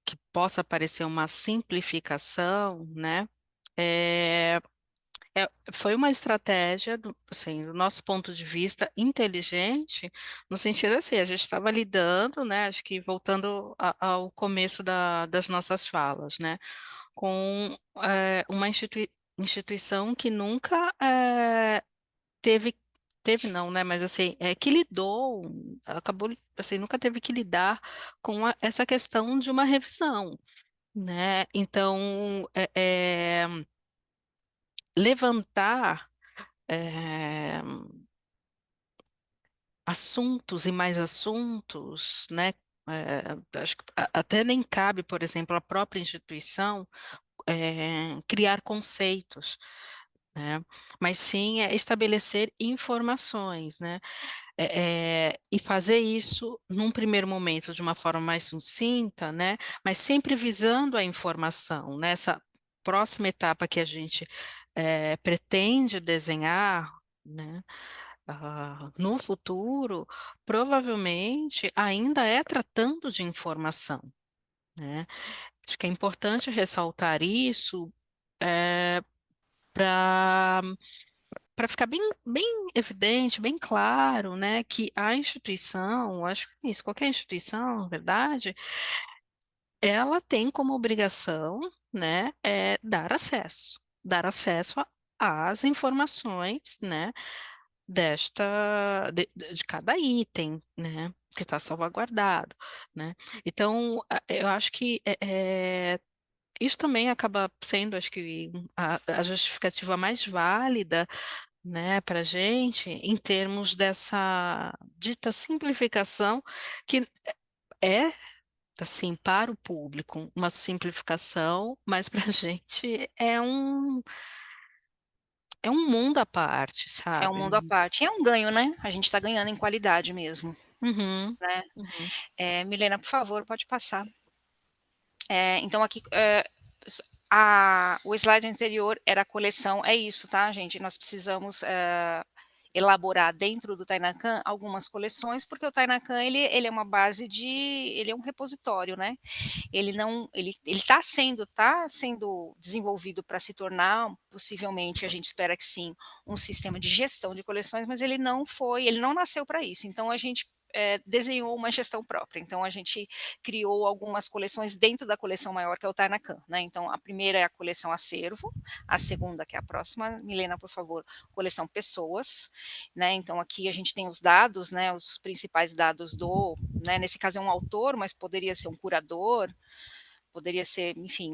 que possa parecer uma simplificação, né? É, foi uma estratégia, assim, do nosso ponto de vista, inteligente, no sentido assim, a gente estava lidando, né, acho que voltando ao começo das nossas falas, né, com uma instituição que nunca teve, teve não, né, mas assim, que lidou, acabou, assim, nunca teve que lidar com essa questão de uma revisão, né, então, levantar eh, assuntos e mais assuntos, né? Acho que até nem cabe, por exemplo, à própria instituição criar conceitos, né? Mas sim estabelecer informações, né? E fazer isso num primeiro momento de uma forma mais sucinta, né? Mas sempre visando a informação, nessa próxima etapa que a gente pretende desenhar, né? No futuro, provavelmente ainda é tratando de informação, né? Acho que é importante ressaltar isso para ficar bem evidente, bem claro, né, que a instituição, acho que é isso, qualquer instituição, na verdade, ela tem como obrigação, né, dar acesso às informações, né, de cada item, né, que está salvaguardado, né? Então, eu acho que isso também acaba sendo, acho que, a justificativa mais válida, né, para a gente, em termos dessa dita simplificação, que é, assim, para o público, uma simplificação, mas para a gente é um mundo à parte, É um sabe? mundo à parte. E é um ganho, né, a gente está ganhando em qualidade mesmo, Uhum, né. uhum. Milena, por favor, pode passar. Então aqui, o slide anterior era a coleção, é isso, tá, gente? Nós precisamos elaborar dentro do Tainacan algumas coleções, porque o Tainacan ele é uma base ele é um repositório, né? Ele não, ele tá sendo desenvolvido para se tornar, possivelmente, a gente espera que sim, um sistema de gestão de coleções, mas ele não nasceu para isso. Então a gente desenhou uma gestão própria. Então a gente criou algumas coleções dentro da coleção maior que é o Tainacan, né? Então a primeira é a coleção acervo, a segunda que é a próxima, Milena, por favor, coleção pessoas, né? Então aqui a gente tem os dados, né? Os principais dados né? Nesse caso é um autor, mas poderia ser um curador, poderia ser, enfim,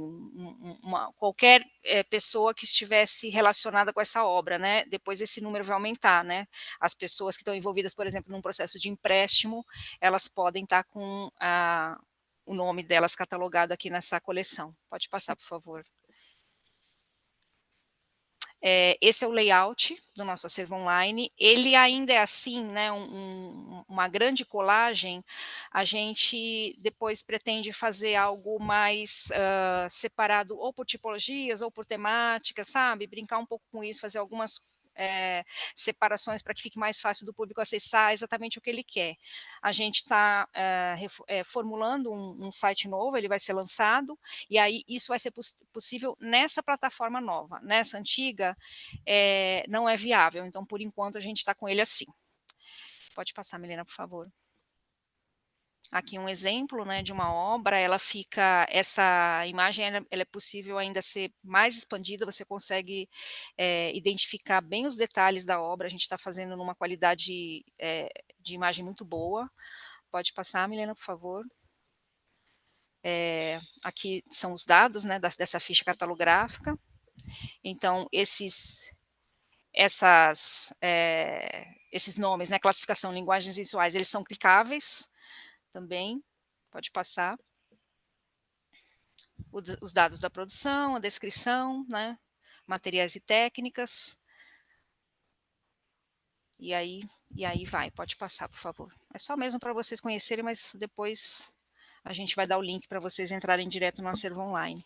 qualquer pessoa que estivesse relacionada com essa obra, né? Depois esse número vai aumentar, né? As pessoas que estão envolvidas, por exemplo, num processo de empréstimo, elas podem estar com o nome delas catalogado aqui nessa coleção. Pode passar, por favor. Esse é o layout do nosso acervo online. Ele ainda é assim, né, uma grande colagem. A gente depois pretende fazer algo mais separado ou por tipologias ou por temáticas, sabe? Brincar um pouco com isso, fazer algumas separações para que fique mais fácil do público acessar exatamente o que ele quer. A gente está formulando um site novo, ele vai ser lançado, e aí isso vai ser possível nessa plataforma nova. Nessa antiga, não é viável, então por enquanto a gente está com ele assim. Pode passar, Milena, por favor. Aqui um exemplo, né, de uma obra, essa imagem ela é possível ainda ser mais expandida, você consegue identificar bem os detalhes da obra, a gente está fazendo numa qualidade de imagem muito boa. Pode passar, Milena, por favor. Aqui são os dados, né, dessa ficha catalográfica. Então, esses nomes, né, classificação, linguagens visuais, eles são clicáveis também, pode passar. Os dados da produção, a descrição, né, materiais e técnicas. E aí vai, pode passar, por favor. É só mesmo para vocês conhecerem, mas depois a gente vai dar o link para vocês entrarem direto no acervo online.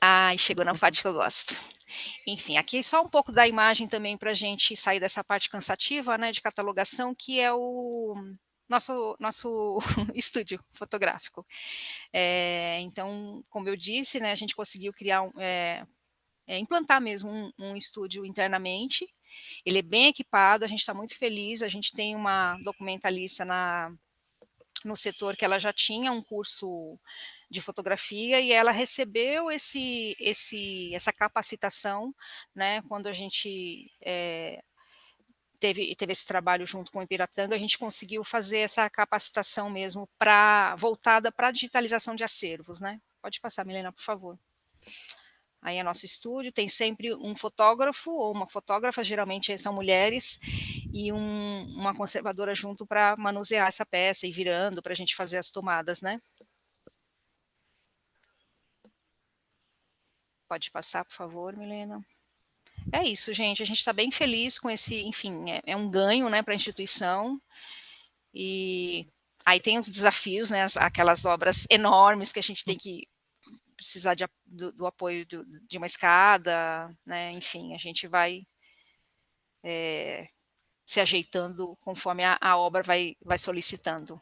Ai, chegou na parte que eu gosto. Enfim, aqui só um pouco da imagem também para a gente sair dessa parte cansativa, né, de catalogação, que é o nosso estúdio fotográfico. Então, como eu disse, né, a gente conseguiu criar implantar mesmo um estúdio internamente. Ele é bem equipado, a gente está muito feliz, a gente tem uma documentalista no setor que ela já tinha um curso de fotografia e ela recebeu essa capacitação, né, quando a gente teve esse trabalho junto com o Ipirapitanga, a gente conseguiu fazer essa capacitação mesmo voltada para a digitalização de acervos, né? Pode passar, Milena, por favor. Aí é nosso estúdio, tem sempre um fotógrafo ou uma fotógrafa, geralmente são mulheres, e uma conservadora junto para manusear essa peça e virando para a gente fazer as tomadas, né? Pode passar, por favor, Milena. É isso, gente, a gente está bem feliz com esse, enfim, é um ganho, né, para a instituição, e aí tem os desafios, né, aquelas obras enormes que a gente tem que precisar do apoio de uma escada, né, enfim, a gente vai se ajeitando conforme a obra vai solicitando.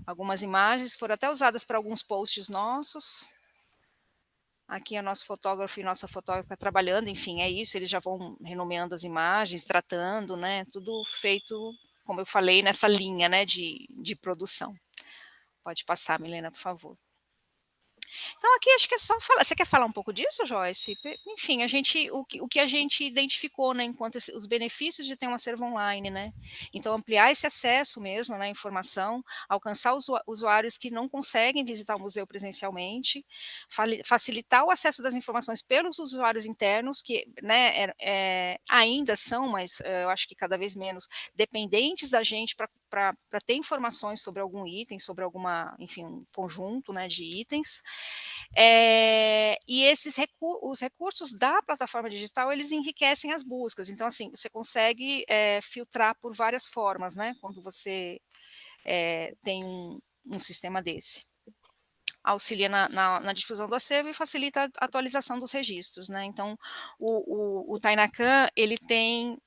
Algumas imagens foram até usadas para alguns posts nossos. Aqui é nosso fotógrafo e nossa fotógrafa trabalhando, enfim, é isso, eles já vão renomeando as imagens, tratando, né, tudo feito, como eu falei, nessa linha, né, de produção. Pode passar, Milena, por favor. Então, aqui acho que é só falar. Você quer falar um pouco disso, Joyce? Enfim, o que a gente identificou, né, enquanto os benefícios de ter um acervo online, né? Então, ampliar esse acesso mesmo, né, informação, alcançar usuários que não conseguem visitar o museu presencialmente, facilitar o acesso das informações pelos usuários internos, que, né, ainda são, mas eu acho que cada vez menos, dependentes da gente para ter informações sobre algum item, sobre enfim, um conjunto, né, de itens. E os recursos da plataforma digital, eles enriquecem as buscas. Então, assim, você consegue filtrar por várias formas, né, quando você tem um sistema desse. Auxilia na difusão do acervo e facilita a atualização dos registros, né? Então, o Tainacan, ele tem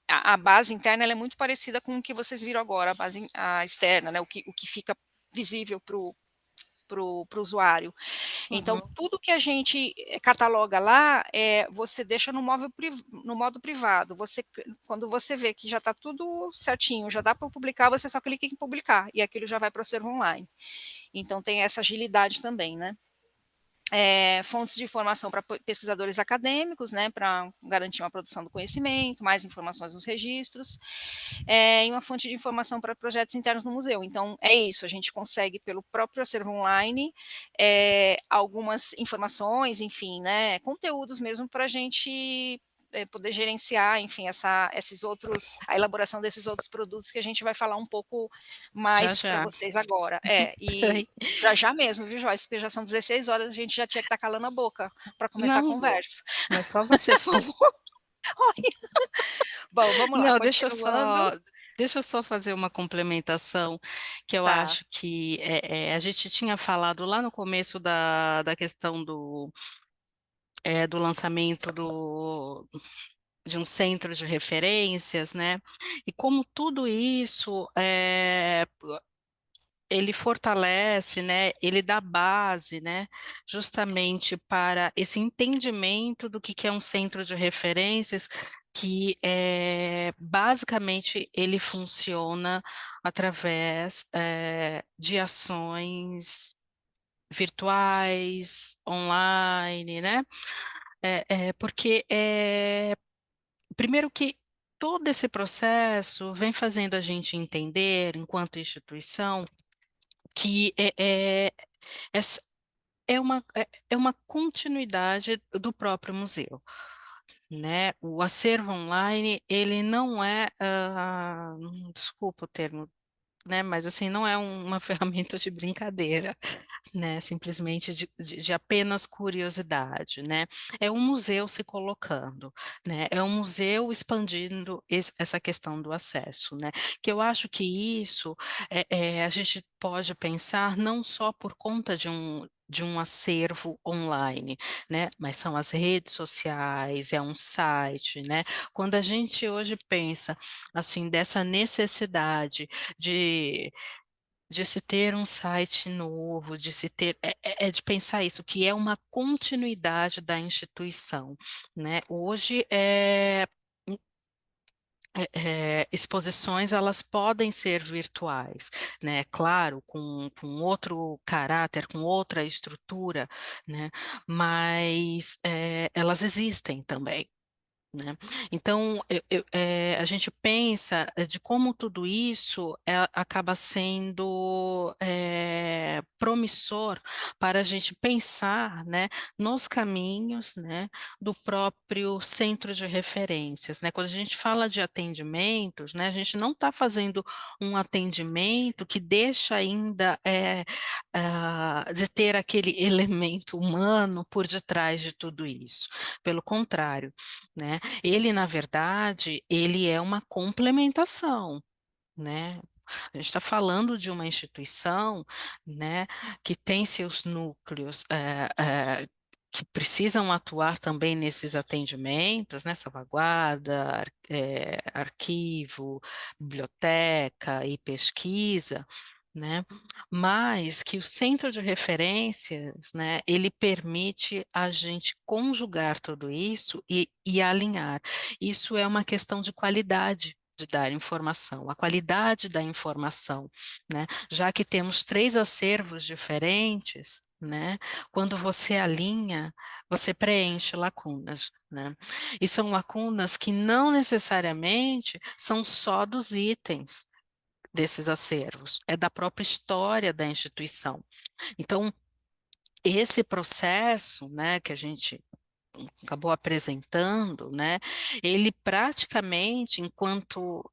a base interna, ela é muito parecida com o que vocês viram agora, a externa, né? O que fica visível para o usuário. Então, tudo que a gente cataloga lá, você deixa no modo privado. Quando você vê que já está tudo certinho, já dá para publicar, você só clica em publicar, e aquilo já vai para o acervo online. Então, tem essa agilidade também, né? Fontes de informação para pesquisadores acadêmicos, né, para garantir uma produção do conhecimento, mais informações nos registros, e uma fonte de informação para projetos internos no museu. Então, é isso, a gente consegue, pelo próprio acervo online, algumas informações, enfim, né, conteúdos mesmo para a gente poder gerenciar, enfim, a elaboração desses outros produtos que a gente vai falar um pouco mais para vocês agora. E já mesmo, viu, Joyce? Porque já são 16 horas, a gente já tinha que estar calando a boca para começar a conversa. Mas só você falou. Bom, vamos lá, Não, continuando. deixa eu só fazer uma complementação, que eu acho que a gente tinha falado lá no começo da questão do lançamento de um centro de referências, né? E como tudo isso ele fortalece, né? Ele dá base, né? Justamente para esse entendimento do que é um centro de referências, que basicamente ele funciona através de ações virtuais, online, né? Porque primeiro que todo esse processo vem fazendo a gente entender, enquanto instituição, que essa é uma continuidade do próprio museu, né? O acervo online, ele não é, desculpa o termo, né? Mas assim, não é uma ferramenta de brincadeira, né? Simplesmente de apenas curiosidade, né? É um museu se colocando, né? É um museu expandindo essa questão do acesso, né? Que eu acho que isso a gente pode pensar não só por conta de um acervo online, né? Mas são as redes sociais, é um site, né? Quando a gente hoje pensa assim dessa necessidade de de se ter um site novo, de se ter, é de pensar isso, que é uma continuidade da instituição, né? Hoje exposições elas podem ser virtuais, né? Claro, com outro caráter, com outra estrutura, né? Mas elas existem também, né? Então, a gente pensa de como tudo isso acaba sendo promissor para a gente pensar, né, nos caminhos, né, do próprio centro de referências, né? Quando a gente fala de atendimentos, né, a gente não está fazendo um atendimento que deixa ainda de ter aquele elemento humano por detrás de tudo isso. Pelo contrário, né? Ele, na verdade, ele é uma complementação, né? A gente está falando de uma instituição, né, que tem seus núcleos, que precisam atuar também nesses atendimentos, né, salvaguarda, arquivo, biblioteca e pesquisa, né, mas que o centro de referências, né, ele permite a gente conjugar tudo isso e alinhar. Isso é uma questão de qualidade de dar informação, a qualidade da informação, né? Já que temos três acervos diferentes, né? Quando você alinha, você preenche lacunas, né? E são lacunas que não necessariamente são só dos itens desses acervos, é da própria história da instituição. Então, esse processo, né, que a gente acabou apresentando, né, ele praticamente, enquanto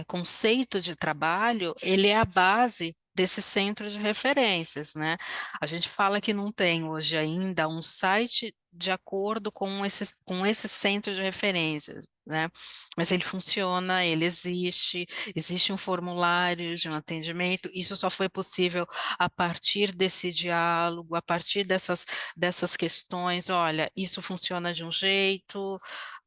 conceito de trabalho, ele é a base desse centro de referências, né? A gente fala que não tem hoje ainda um site de acordo com esse centro de referências, né? Mas ele funciona, ele existe, existe um formulário de um atendimento, isso só foi possível a partir desse diálogo, a partir dessas questões, olha, isso funciona de um jeito,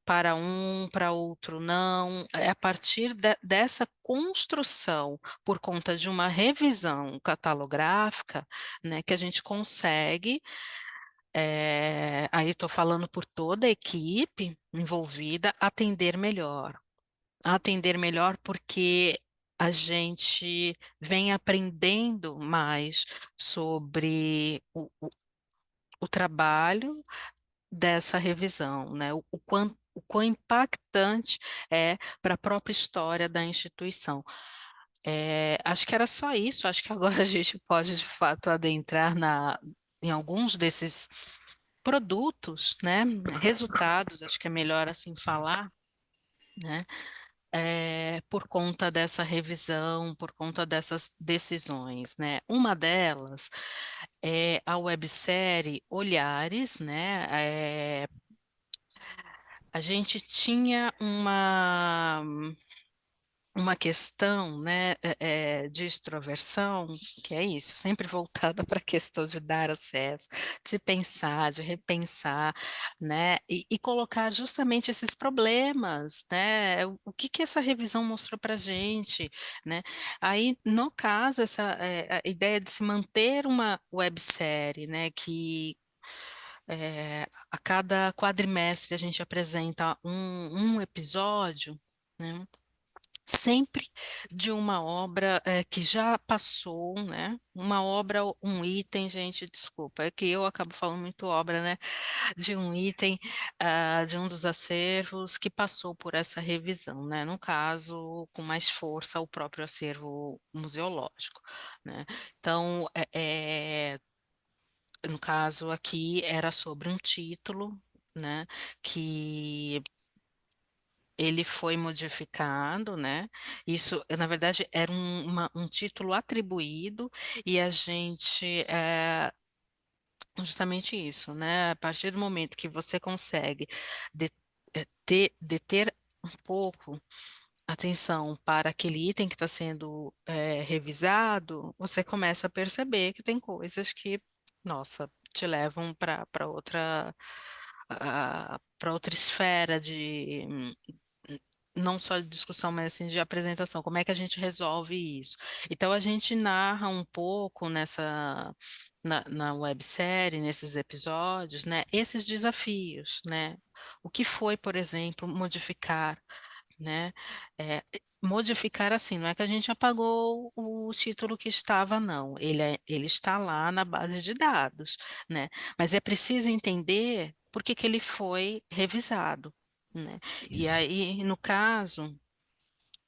para um, para outro não. É a partir dessa construção, por conta de uma revisão catalográfica, né, que a gente consegue, aí estou falando por toda a equipe envolvida, atender melhor. Atender melhor porque a gente vem aprendendo mais sobre o trabalho dessa revisão, né? O quão impactante é para a própria história da instituição. Acho que era só isso, acho que agora a gente pode de fato adentrar em alguns desses produtos, né? Resultados, acho que é melhor assim falar, né? Por conta dessa revisão, por conta dessas decisões, né? Uma delas é a websérie Olhares, né? A gente tinha uma questão, né, de extroversão, que é isso, sempre voltada para a questão de dar acesso, de se pensar, de repensar, né, e colocar justamente esses problemas, né, o que que essa revisão mostrou para a gente, né, aí, no caso, a ideia de se manter uma websérie, né, que a cada quadrimestre a gente apresenta um episódio, né? sempre de uma obra que já passou, né? Uma obra, um item, gente, desculpa, é que eu acabo falando muito obra, né? De um item, de um dos acervos que passou por essa revisão, né? No caso, com mais força, o próprio acervo museológico, né? Então, no caso aqui era sobre um título, né? Que ele foi modificado, né? Isso, na verdade, era um título atribuído e a gente, justamente isso, né? A partir do momento que você consegue de- deter um pouco atenção para aquele item que está sendo revisado, você começa a perceber que tem coisas que, nossa, te levam para para outra esfera de não só de discussão, mas assim de apresentação. Como é que a gente resolve isso? Então a gente narra um pouco na websérie, nesses episódios, né, esses desafios, né? O que foi, por exemplo, modificar, né? Modificar assim, não é que a gente apagou o título que estava, não. Ele está lá na base de dados, né? Mas é preciso entender por que que ele foi revisado, né? E aí, no caso,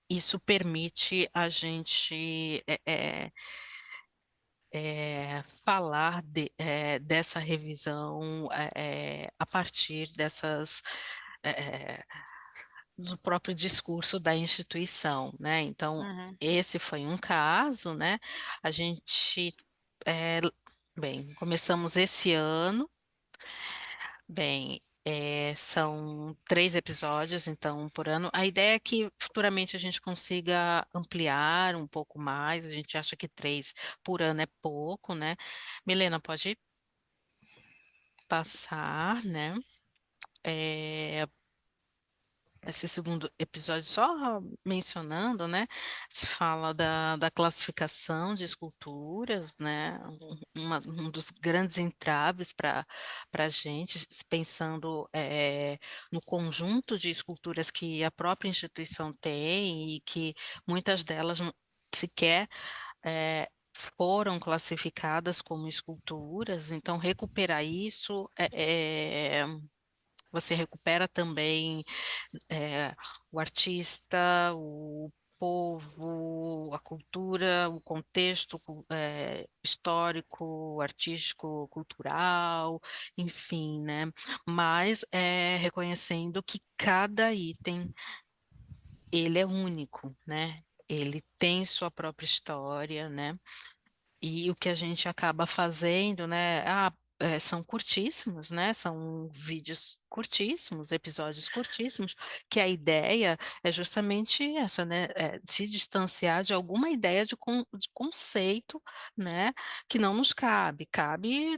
isso permite a gente falar dessa revisão a partir é, do próprio discurso da instituição, né? Então, Uhum. esse foi um caso, né? A gente, é, bem, começamos esse ano, bem, são 3 episódios, então, por ano. A ideia é que futuramente a gente consiga ampliar um pouco mais, a gente acha que 3 por ano é pouco, né? Milena, pode passar, né? É, esse segundo episódio, só mencionando, né? Se fala da classificação de esculturas, né? Um dos grandes entraves para a gente, pensando no conjunto de esculturas que a própria instituição tem e que muitas delas sequer foram classificadas como esculturas, então recuperar isso você recupera também é, o artista, o povo, a cultura, o contexto histórico, artístico, cultural, enfim, né? Mas reconhecendo que cada item ele é único, né? Ele tem sua própria história, né? E o que a gente acaba fazendo, né? São curtíssimos, né? São vídeos curtíssimos, episódios curtíssimos, que a ideia é justamente essa, né? Se distanciar de alguma ideia de conceito, né? Que não nos cabe. Cabe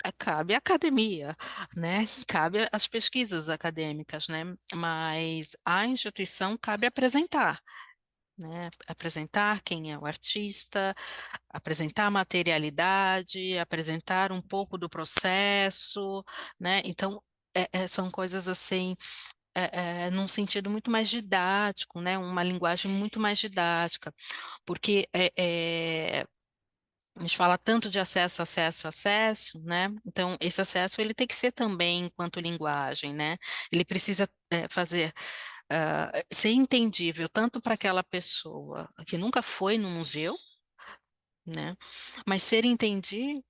à academia, né? Cabe às pesquisas acadêmicas, né? Mas a instituição cabe apresentar, né? Apresentar quem é o artista, apresentar a materialidade, apresentar um pouco do processo, né? Então, são coisas assim, num sentido muito mais didático, né? Uma linguagem muito mais didática, porque a gente fala tanto de acesso, acesso, acesso, né? Então, esse acesso ele tem que ser também enquanto linguagem, né? Ele precisa ser entendível tanto para aquela pessoa que nunca foi no museu, né? Mas ser entendível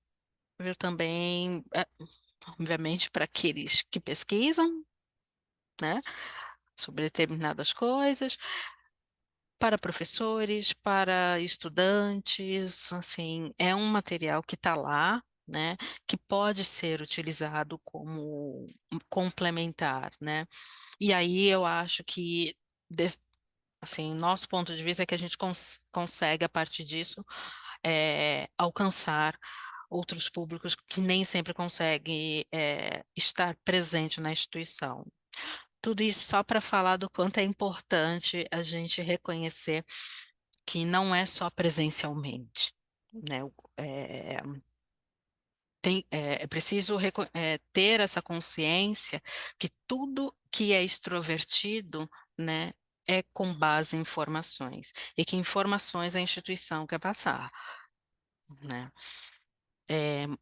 também, obviamente, para aqueles que pesquisam, né? Sobre determinadas coisas, para professores, para estudantes, assim, é um material que está lá, né? Que pode ser utilizado como um complementar, né? E aí eu acho que assim, nosso ponto de vista é que a gente consegue, a partir disso, alcançar outros públicos que nem sempre conseguem estar presente na instituição. Tudo isso só para falar do quanto é importante a gente reconhecer que não é só presencialmente, né? É preciso ter essa consciência que tudo que é extrovertido, né, é com base em informações, e que informações a instituição quer passar, né?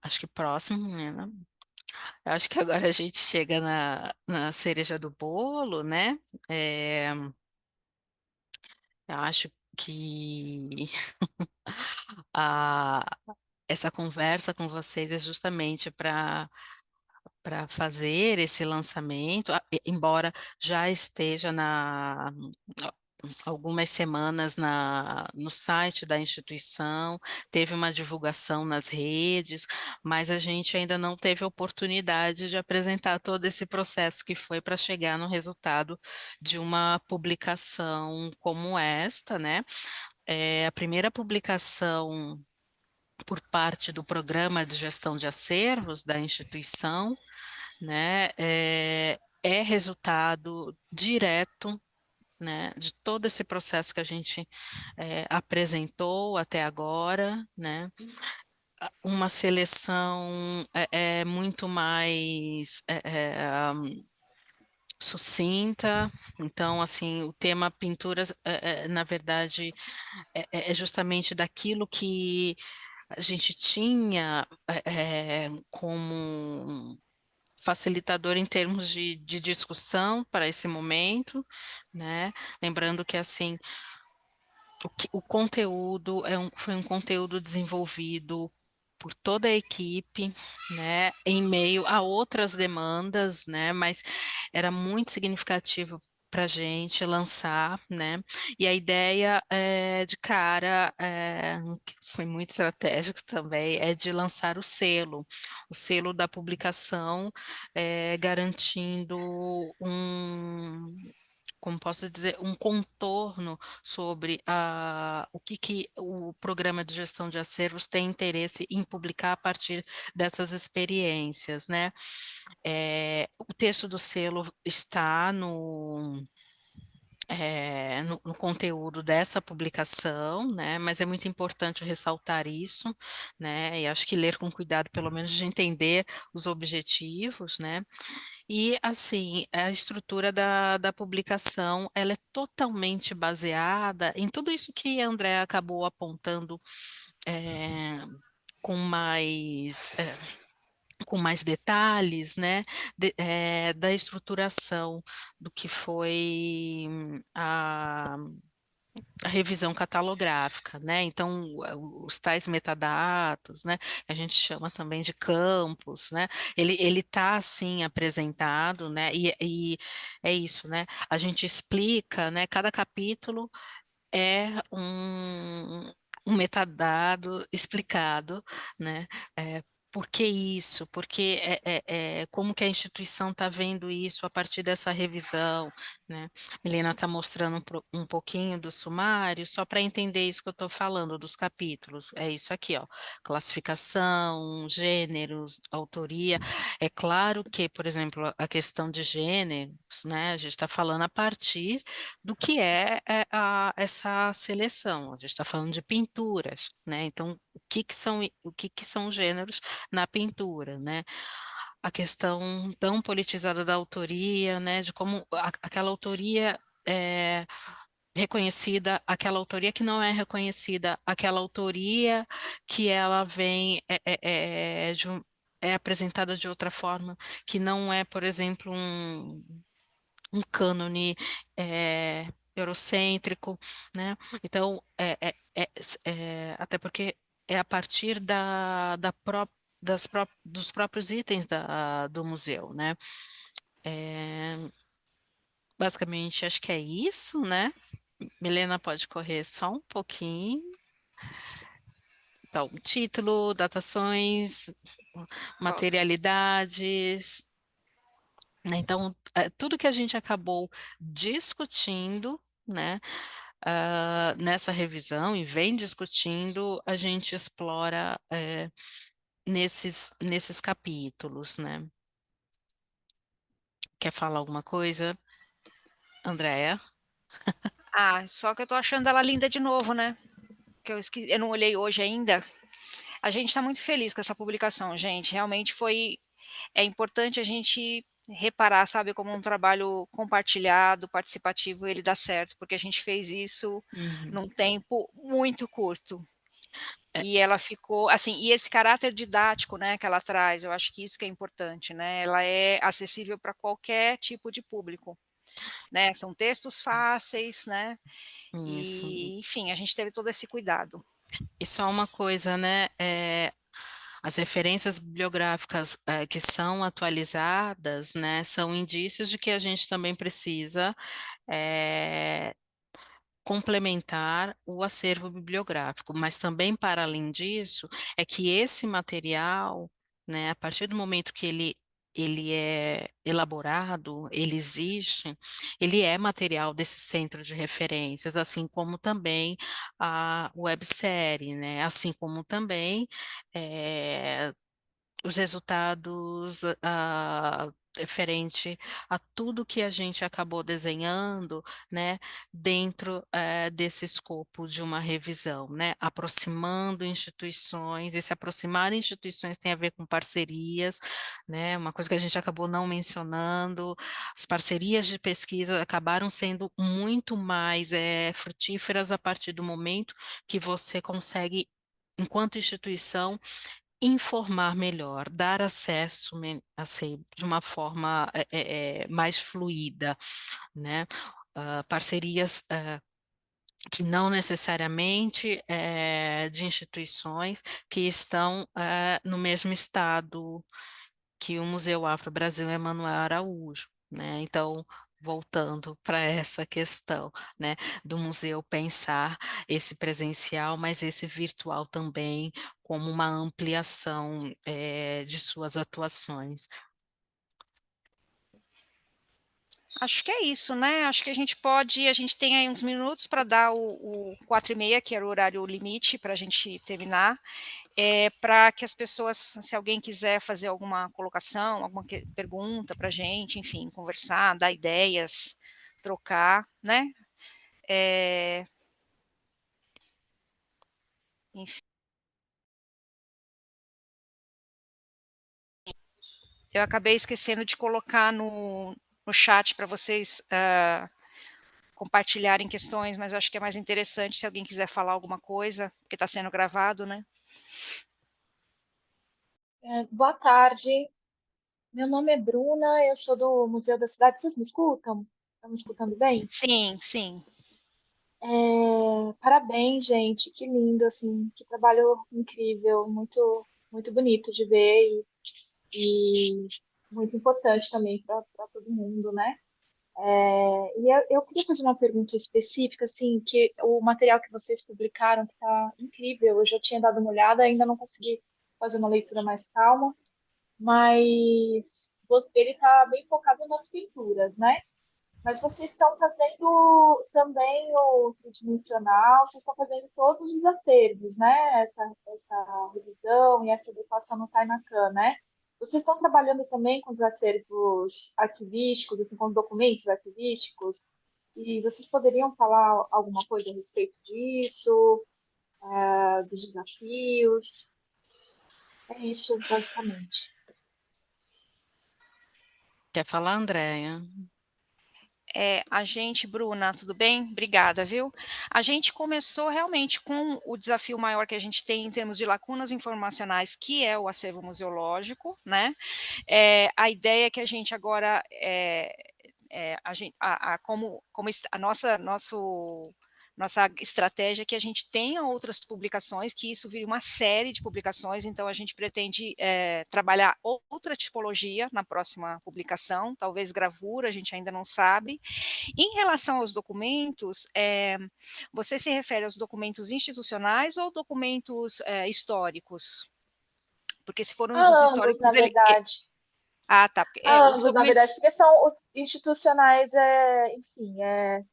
Acho que próximo, né? Eu acho que agora a gente chega na cereja do bolo, né? É, eu acho que a, essa conversa com vocês é justamente para fazer esse lançamento, embora já esteja algumas semanas no site da instituição, teve uma divulgação nas redes, mas a gente ainda não teve a oportunidade de apresentar todo esse processo que foi para chegar no resultado de uma publicação como esta, né? A primeira publicação por parte do Programa de Gestão de Acervos da instituição, né, é resultado direto, né, de todo esse processo que a gente apresentou até agora, né, uma seleção muito mais sucinta. Então, assim, o tema pinturas, na verdade, é justamente daquilo que a gente tinha como facilitador em termos de discussão para esse momento, né? Lembrando que, assim, o conteúdo foi um conteúdo desenvolvido por toda a equipe, né, em meio a outras demandas, né, mas era muito significativo para a gente lançar, né, e a ideia de cara, que foi muito estratégico também, é de lançar o selo da publicação, garantindo como posso dizer, um contorno sobre o que o programa de gestão de acervos tem interesse em publicar a partir dessas experiências, né? O texto do selo está no conteúdo dessa publicação, né? Mas é muito importante ressaltar isso, né? E acho que ler com cuidado, pelo menos de entender os objetivos, né? E, assim, a estrutura da publicação, ela é totalmente baseada em tudo isso que a Andrea acabou apontando eh, com mais detalhes, né, da estruturação do que foi a revisão catalográfica, né? Então, os tais metadados, né? Que a gente chama também de campos, né? Ele está assim apresentado, né? E é isso, né? A gente explica, né? Cada capítulo é um metadado explicado, né? Por que isso? Porque como que a instituição está vendo isso a partir dessa revisão, né? Milena está mostrando um pouquinho do sumário, só para entender isso que eu estou falando, dos capítulos. É isso aqui, ó. Classificação, gêneros, autoria. É claro que, por exemplo, a questão de gêneros, né? A gente está falando a partir do que essa seleção. A gente está falando de pinturas, né? Então, o que que são os gêneros na pintura, né? A questão tão politizada da autoria, né? De como aquela autoria é reconhecida, aquela autoria que não é reconhecida, aquela autoria que ela vem é apresentada de outra forma, que não é, por exemplo, um cânone eurocêntrico, né? Então, até porque é a partir dos próprios itens do museu, né? É, basicamente, acho que é isso, né? Milena pode correr só um pouquinho. Então, título, datações, materialidades, né? Então, tudo que a gente acabou discutindo, né, nessa revisão e vem discutindo, a gente explora nesses capítulos, né? Quer falar alguma coisa, Andréia? Só que eu tô achando ela linda de novo, né? Que eu não olhei hoje ainda. A gente está muito feliz com essa publicação, gente. Realmente é importante a gente reparar, sabe, como um trabalho compartilhado, participativo, ele dá certo, porque a gente fez isso num tempo muito curto. É, E ela ficou, assim, e esse caráter didático, né, que ela traz, eu acho que isso que é importante, né, ela é acessível para qualquer tipo de público, né, são textos fáceis, né, isso. e, enfim, a gente teve todo esse cuidado. E só uma coisa, né? As referências bibliográficas que são atualizadas, né, são indícios de que a gente também precisa eh, complementar o acervo bibliográfico, mas também, para além disso, é que esse material, né, a partir do momento que ele é elaborado, ele existe, ele é material desse centro de referências, assim como também a websérie, né, assim como também os resultados referente a tudo que a gente acabou desenhando, né, dentro desse escopo de uma revisão, né, aproximando instituições, e se aproximar instituições tem a ver com parcerias, né, uma coisa que a gente acabou não mencionando, as parcerias de pesquisa acabaram sendo muito mais frutíferas a partir do momento que você consegue, enquanto instituição, informar melhor, dar acesso assim, de uma forma mais fluida, né? Parcerias que não necessariamente de instituições que estão no mesmo estado que o Museu Afro-Brasil Emanuel Araújo, né? Então, voltando para essa questão, né, do museu pensar esse presencial, mas esse virtual também como uma ampliação de suas atuações. Acho que é isso, né, acho que a gente tem aí uns minutos para dar o 4h30, que era o horário limite para a gente terminar, para que as pessoas, se alguém quiser fazer alguma colocação, alguma pergunta para a gente, enfim, conversar, dar ideias, trocar, né, enfim. Eu acabei esquecendo de colocar no chat para vocês compartilharem questões, mas eu acho que é mais interessante se alguém quiser falar alguma coisa, porque está sendo gravado, né? Boa tarde, meu nome é Bruna, eu sou do Museu da Cidade. Vocês me escutam? Estão me escutando bem? Sim, sim. Parabéns, gente, que lindo, assim, que trabalho incrível, muito, muito bonito de ver e muito importante também para todo mundo, né? E eu queria fazer uma pergunta específica, assim, que o material que vocês publicaram, que está incrível, eu já tinha dado uma olhada, ainda não consegui fazer uma leitura mais calma, mas ele está bem focado nas pinturas, né? Mas vocês estão fazendo também o tridimensional, vocês estão fazendo todos os acervos, né? Essa revisão e essa adequação no Tainacan, né? Vocês estão trabalhando também com os acervos arquivísticos, assim, com os documentos arquivísticos? E vocês poderiam falar alguma coisa a respeito disso, dos desafios? É isso, basicamente. Quer falar, Andréia? A gente, Bruna, tudo bem? Obrigada, viu? A gente começou realmente com o desafio maior que a gente tem em termos de lacunas informacionais, que é o acervo museológico, né? A ideia é que a gente agora, nossa estratégia é que a gente tenha outras publicações, que isso vire uma série de publicações, então a gente pretende trabalhar outra tipologia na próxima publicação, talvez gravura, a gente ainda não sabe. Em relação aos documentos, você se refere aos documentos institucionais ou documentos históricos? Porque se foram os A ambos, históricos, na verdade. tá, A os ambos, na verdade, documentos. porque são os institucionais, enfim,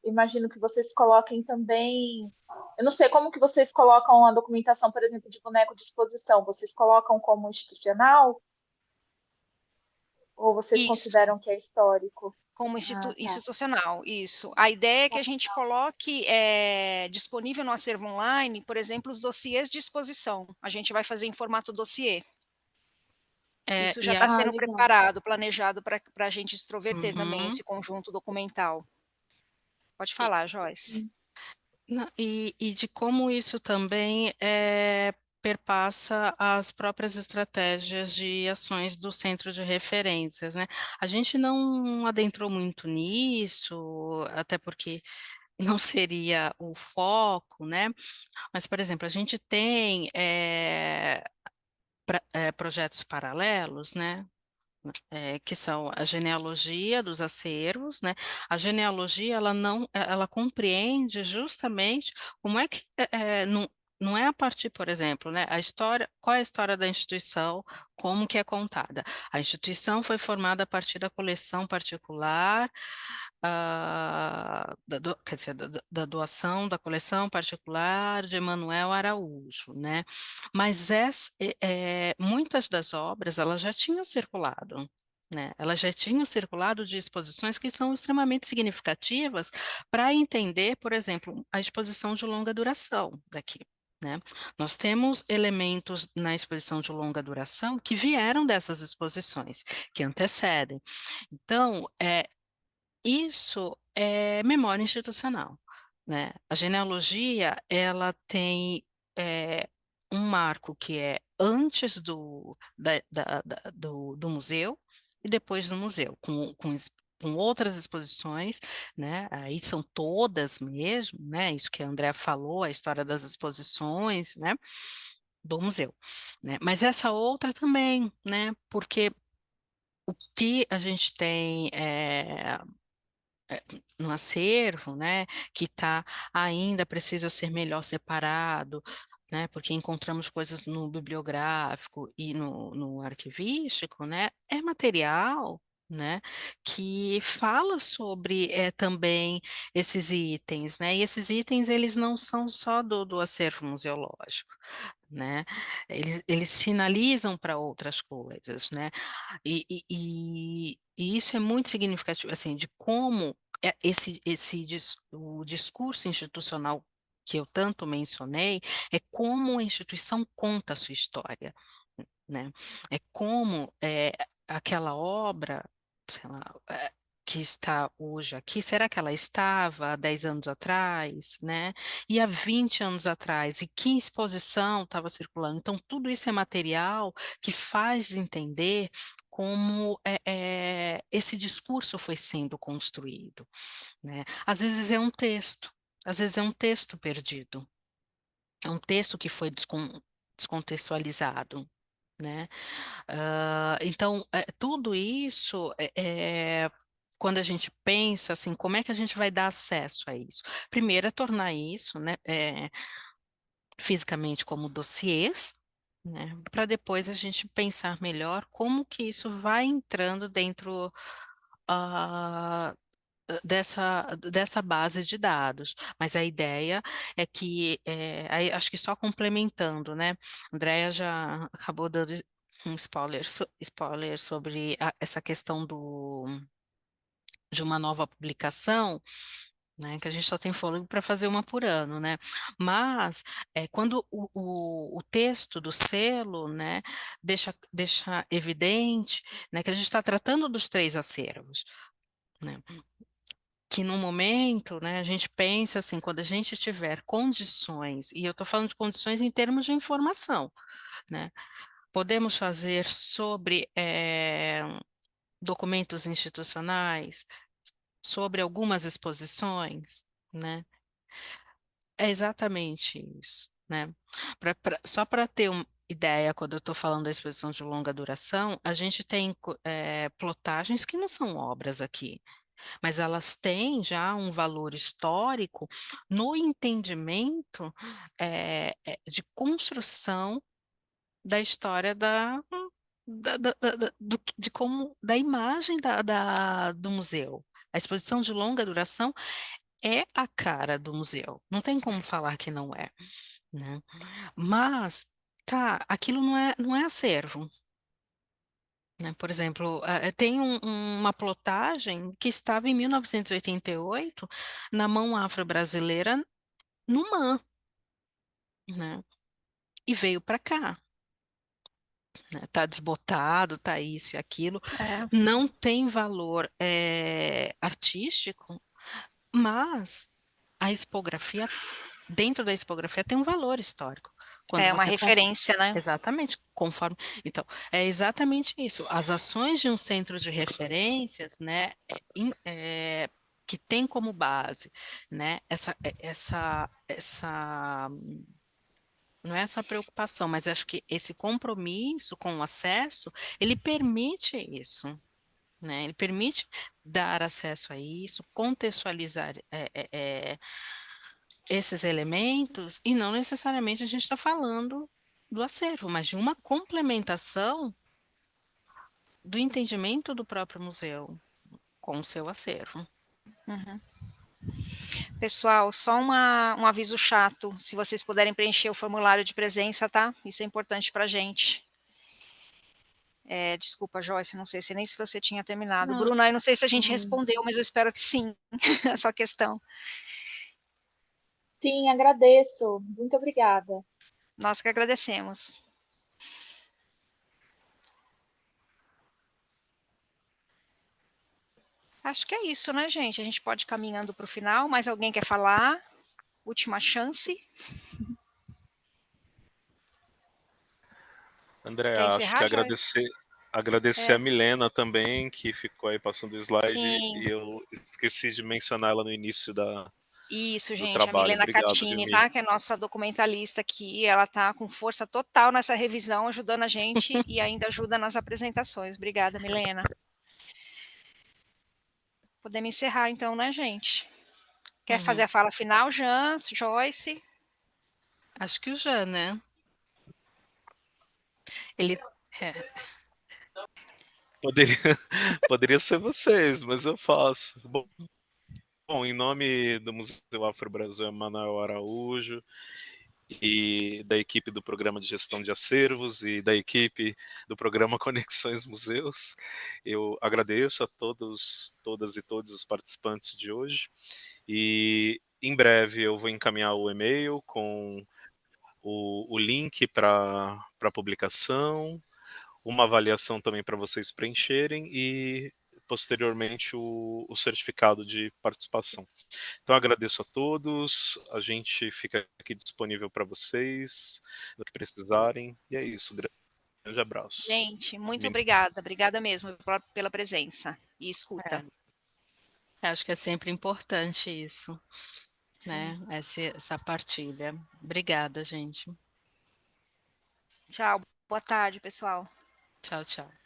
imagino que vocês coloquem também. Eu não sei como que vocês colocam a documentação, por exemplo, de boneco de exposição. Vocês colocam como institucional ou vocês Isso, consideram que é histórico? como Ah, tá. institucional, isso. A ideia é que a gente coloque disponível no acervo online, por exemplo, os dossiês de exposição. A gente vai fazer em formato dossiê. É, Isso já e está a, sendo legal. preparado, planejado para a gente extroverter também Uhum. esse conjunto documental. Pode falar, Joyce. E de como isso também perpassa as próprias estratégias de ações do centro de referências, né? A gente não adentrou muito nisso, até porque não seria o foco, né? Mas, por exemplo, a gente tem projetos paralelos, né? Que são a genealogia dos acervos, né? A genealogia, ela não, ela compreende justamente como é que não é a partir, por exemplo, né? A história, qual é a história da instituição, como que é contada? A instituição foi formada a partir da coleção particular, quer dizer, da doação da coleção particular de Emanuel Araújo, né? Mas muitas das obras elas já tinham circulado, né? Elas já tinham circulado de exposições que são extremamente significativas para entender, por exemplo, a exposição de longa duração daqui. Né? Nós temos elementos na exposição de longa duração que vieram dessas exposições, que antecedem. Então, isso é memória institucional, né? A genealogia, ela tem um marco que é antes do museu e depois do museu, com outras exposições, né? Aí são todas mesmo, né? Isso que a Andrea falou, a história das exposições, né? Do museu, né? Mas essa outra também, né? Porque o que a gente tem no acervo, né, que tá ainda precisa ser melhor separado, né, porque encontramos coisas no bibliográfico e no arquivístico, né, é material, né, que fala sobre também esses itens, né, e esses itens eles não são só do acervo museológico, né, eles sinalizam para outras coisas, né, e isso é muito significativo, assim, de como o discurso institucional que eu tanto mencionei é como a instituição conta a sua história, né? É como aquela obra, sei lá, que está hoje aqui, será que ela estava há 10 anos atrás, né? E há 20 anos atrás, e que exposição estava circulando? Então, tudo isso é material que faz entender como esse discurso foi sendo construído, né? Às vezes é um texto, às vezes é um texto perdido, é um texto que foi descontextualizado, né? Então, tudo isso quando a gente pensa assim, como é que a gente vai dar acesso a isso? Primeiro é tornar isso, né, fisicamente como dossiês, né, para depois a gente pensar melhor como que isso vai entrando dentro ah, dessa base de dados. Mas a ideia é que, aí acho que só complementando, né? Andrea já acabou dando um spoiler sobre essa questão de uma nova publicação, né, que a gente só tem fôlego para fazer uma por ano, né? Mas quando o texto do selo, né, deixa evidente, né, que a gente está tratando dos três acervos, né? Que no momento, né, a gente pensa assim, quando a gente tiver condições, e eu estou falando de condições em termos de informação, né? Podemos fazer sobre documentos institucionais, sobre algumas exposições, né? É exatamente isso, né? Só para ter uma ideia, quando eu estou falando da exposição de longa duração, a gente tem plotagens que não são obras aqui, mas elas têm já um valor histórico no entendimento de construção da história de como da imagem do museu. A exposição de longa duração é a cara do museu. Não tem como falar que não é, né? Mas tá, aquilo não é acervo. Né? Por exemplo, tem uma plotagem que estava em 1988 na mão afro-brasileira no MAN, né? E veio para cá. né? Tá desbotado, tá isso e aquilo, É, não tem valor artístico, mas a expografia, dentro da expografia tem um valor histórico. Quando é uma você referência, né? exatamente, conforme. Então, é exatamente isso. As ações de um centro de referências, né, que tem como base, né, não é essa preocupação, mas acho que esse compromisso com o acesso, ele permite isso, né? Ele permite dar acesso a isso, contextualizar esses elementos, e não necessariamente a gente está falando do acervo, mas de uma complementação do entendimento do próprio museu com o seu acervo. Uhum. Pessoal, só um aviso chato, se vocês puderem preencher o formulário de presença, tá? Isso é importante para a gente. Desculpa, Joyce, não sei nem se você tinha terminado. Não, Bruna, eu não sei se a gente Sim, respondeu, mas eu espero que sim, a sua questão. sim, agradeço. Muito obrigada. Nós que agradecemos. Acho que é isso, né, gente? A gente pode ir caminhando para o final. Mais alguém quer falar? Última chance. André, Quer acho que encerrar, Joyce? agradecer a É, Milena também, que ficou aí passando o slide, sim. e eu esqueci de mencionar ela no início Isso, do gente, a trabalho. Milena Obrigado, viu, Catini, tá? Que é nossa documentalista aqui, ela tá com força total nessa revisão, ajudando a gente e ainda ajuda nas apresentações. Obrigada, Milena. Podemos encerrar então, né, gente? Quer fazer Uhum. a fala final, Jean, Joyce? Acho que o Jean, né? Ele é, Poderia, poderia ser vocês, mas eu faço. Bom, em nome do Museu Afro-Brasil Manuel Araújo e da equipe do Programa de Gestão de Acervos e da equipe do Programa Conexões Museus, eu agradeço a todos, todas e todos os participantes de hoje, e em breve eu vou encaminhar o e-mail com o link para a publicação, uma avaliação também para vocês preencherem e posteriormente o certificado de participação. Então agradeço a todos, a gente fica aqui disponível para vocês, no que precisarem, e é isso, grande abraço. Gente, muito obrigada, obrigada mesmo pela presença e escuta. acho que é sempre importante isso, Sim. né? Essa partilha. Obrigada, gente. Tchau, boa tarde, pessoal. Tchau, tchau.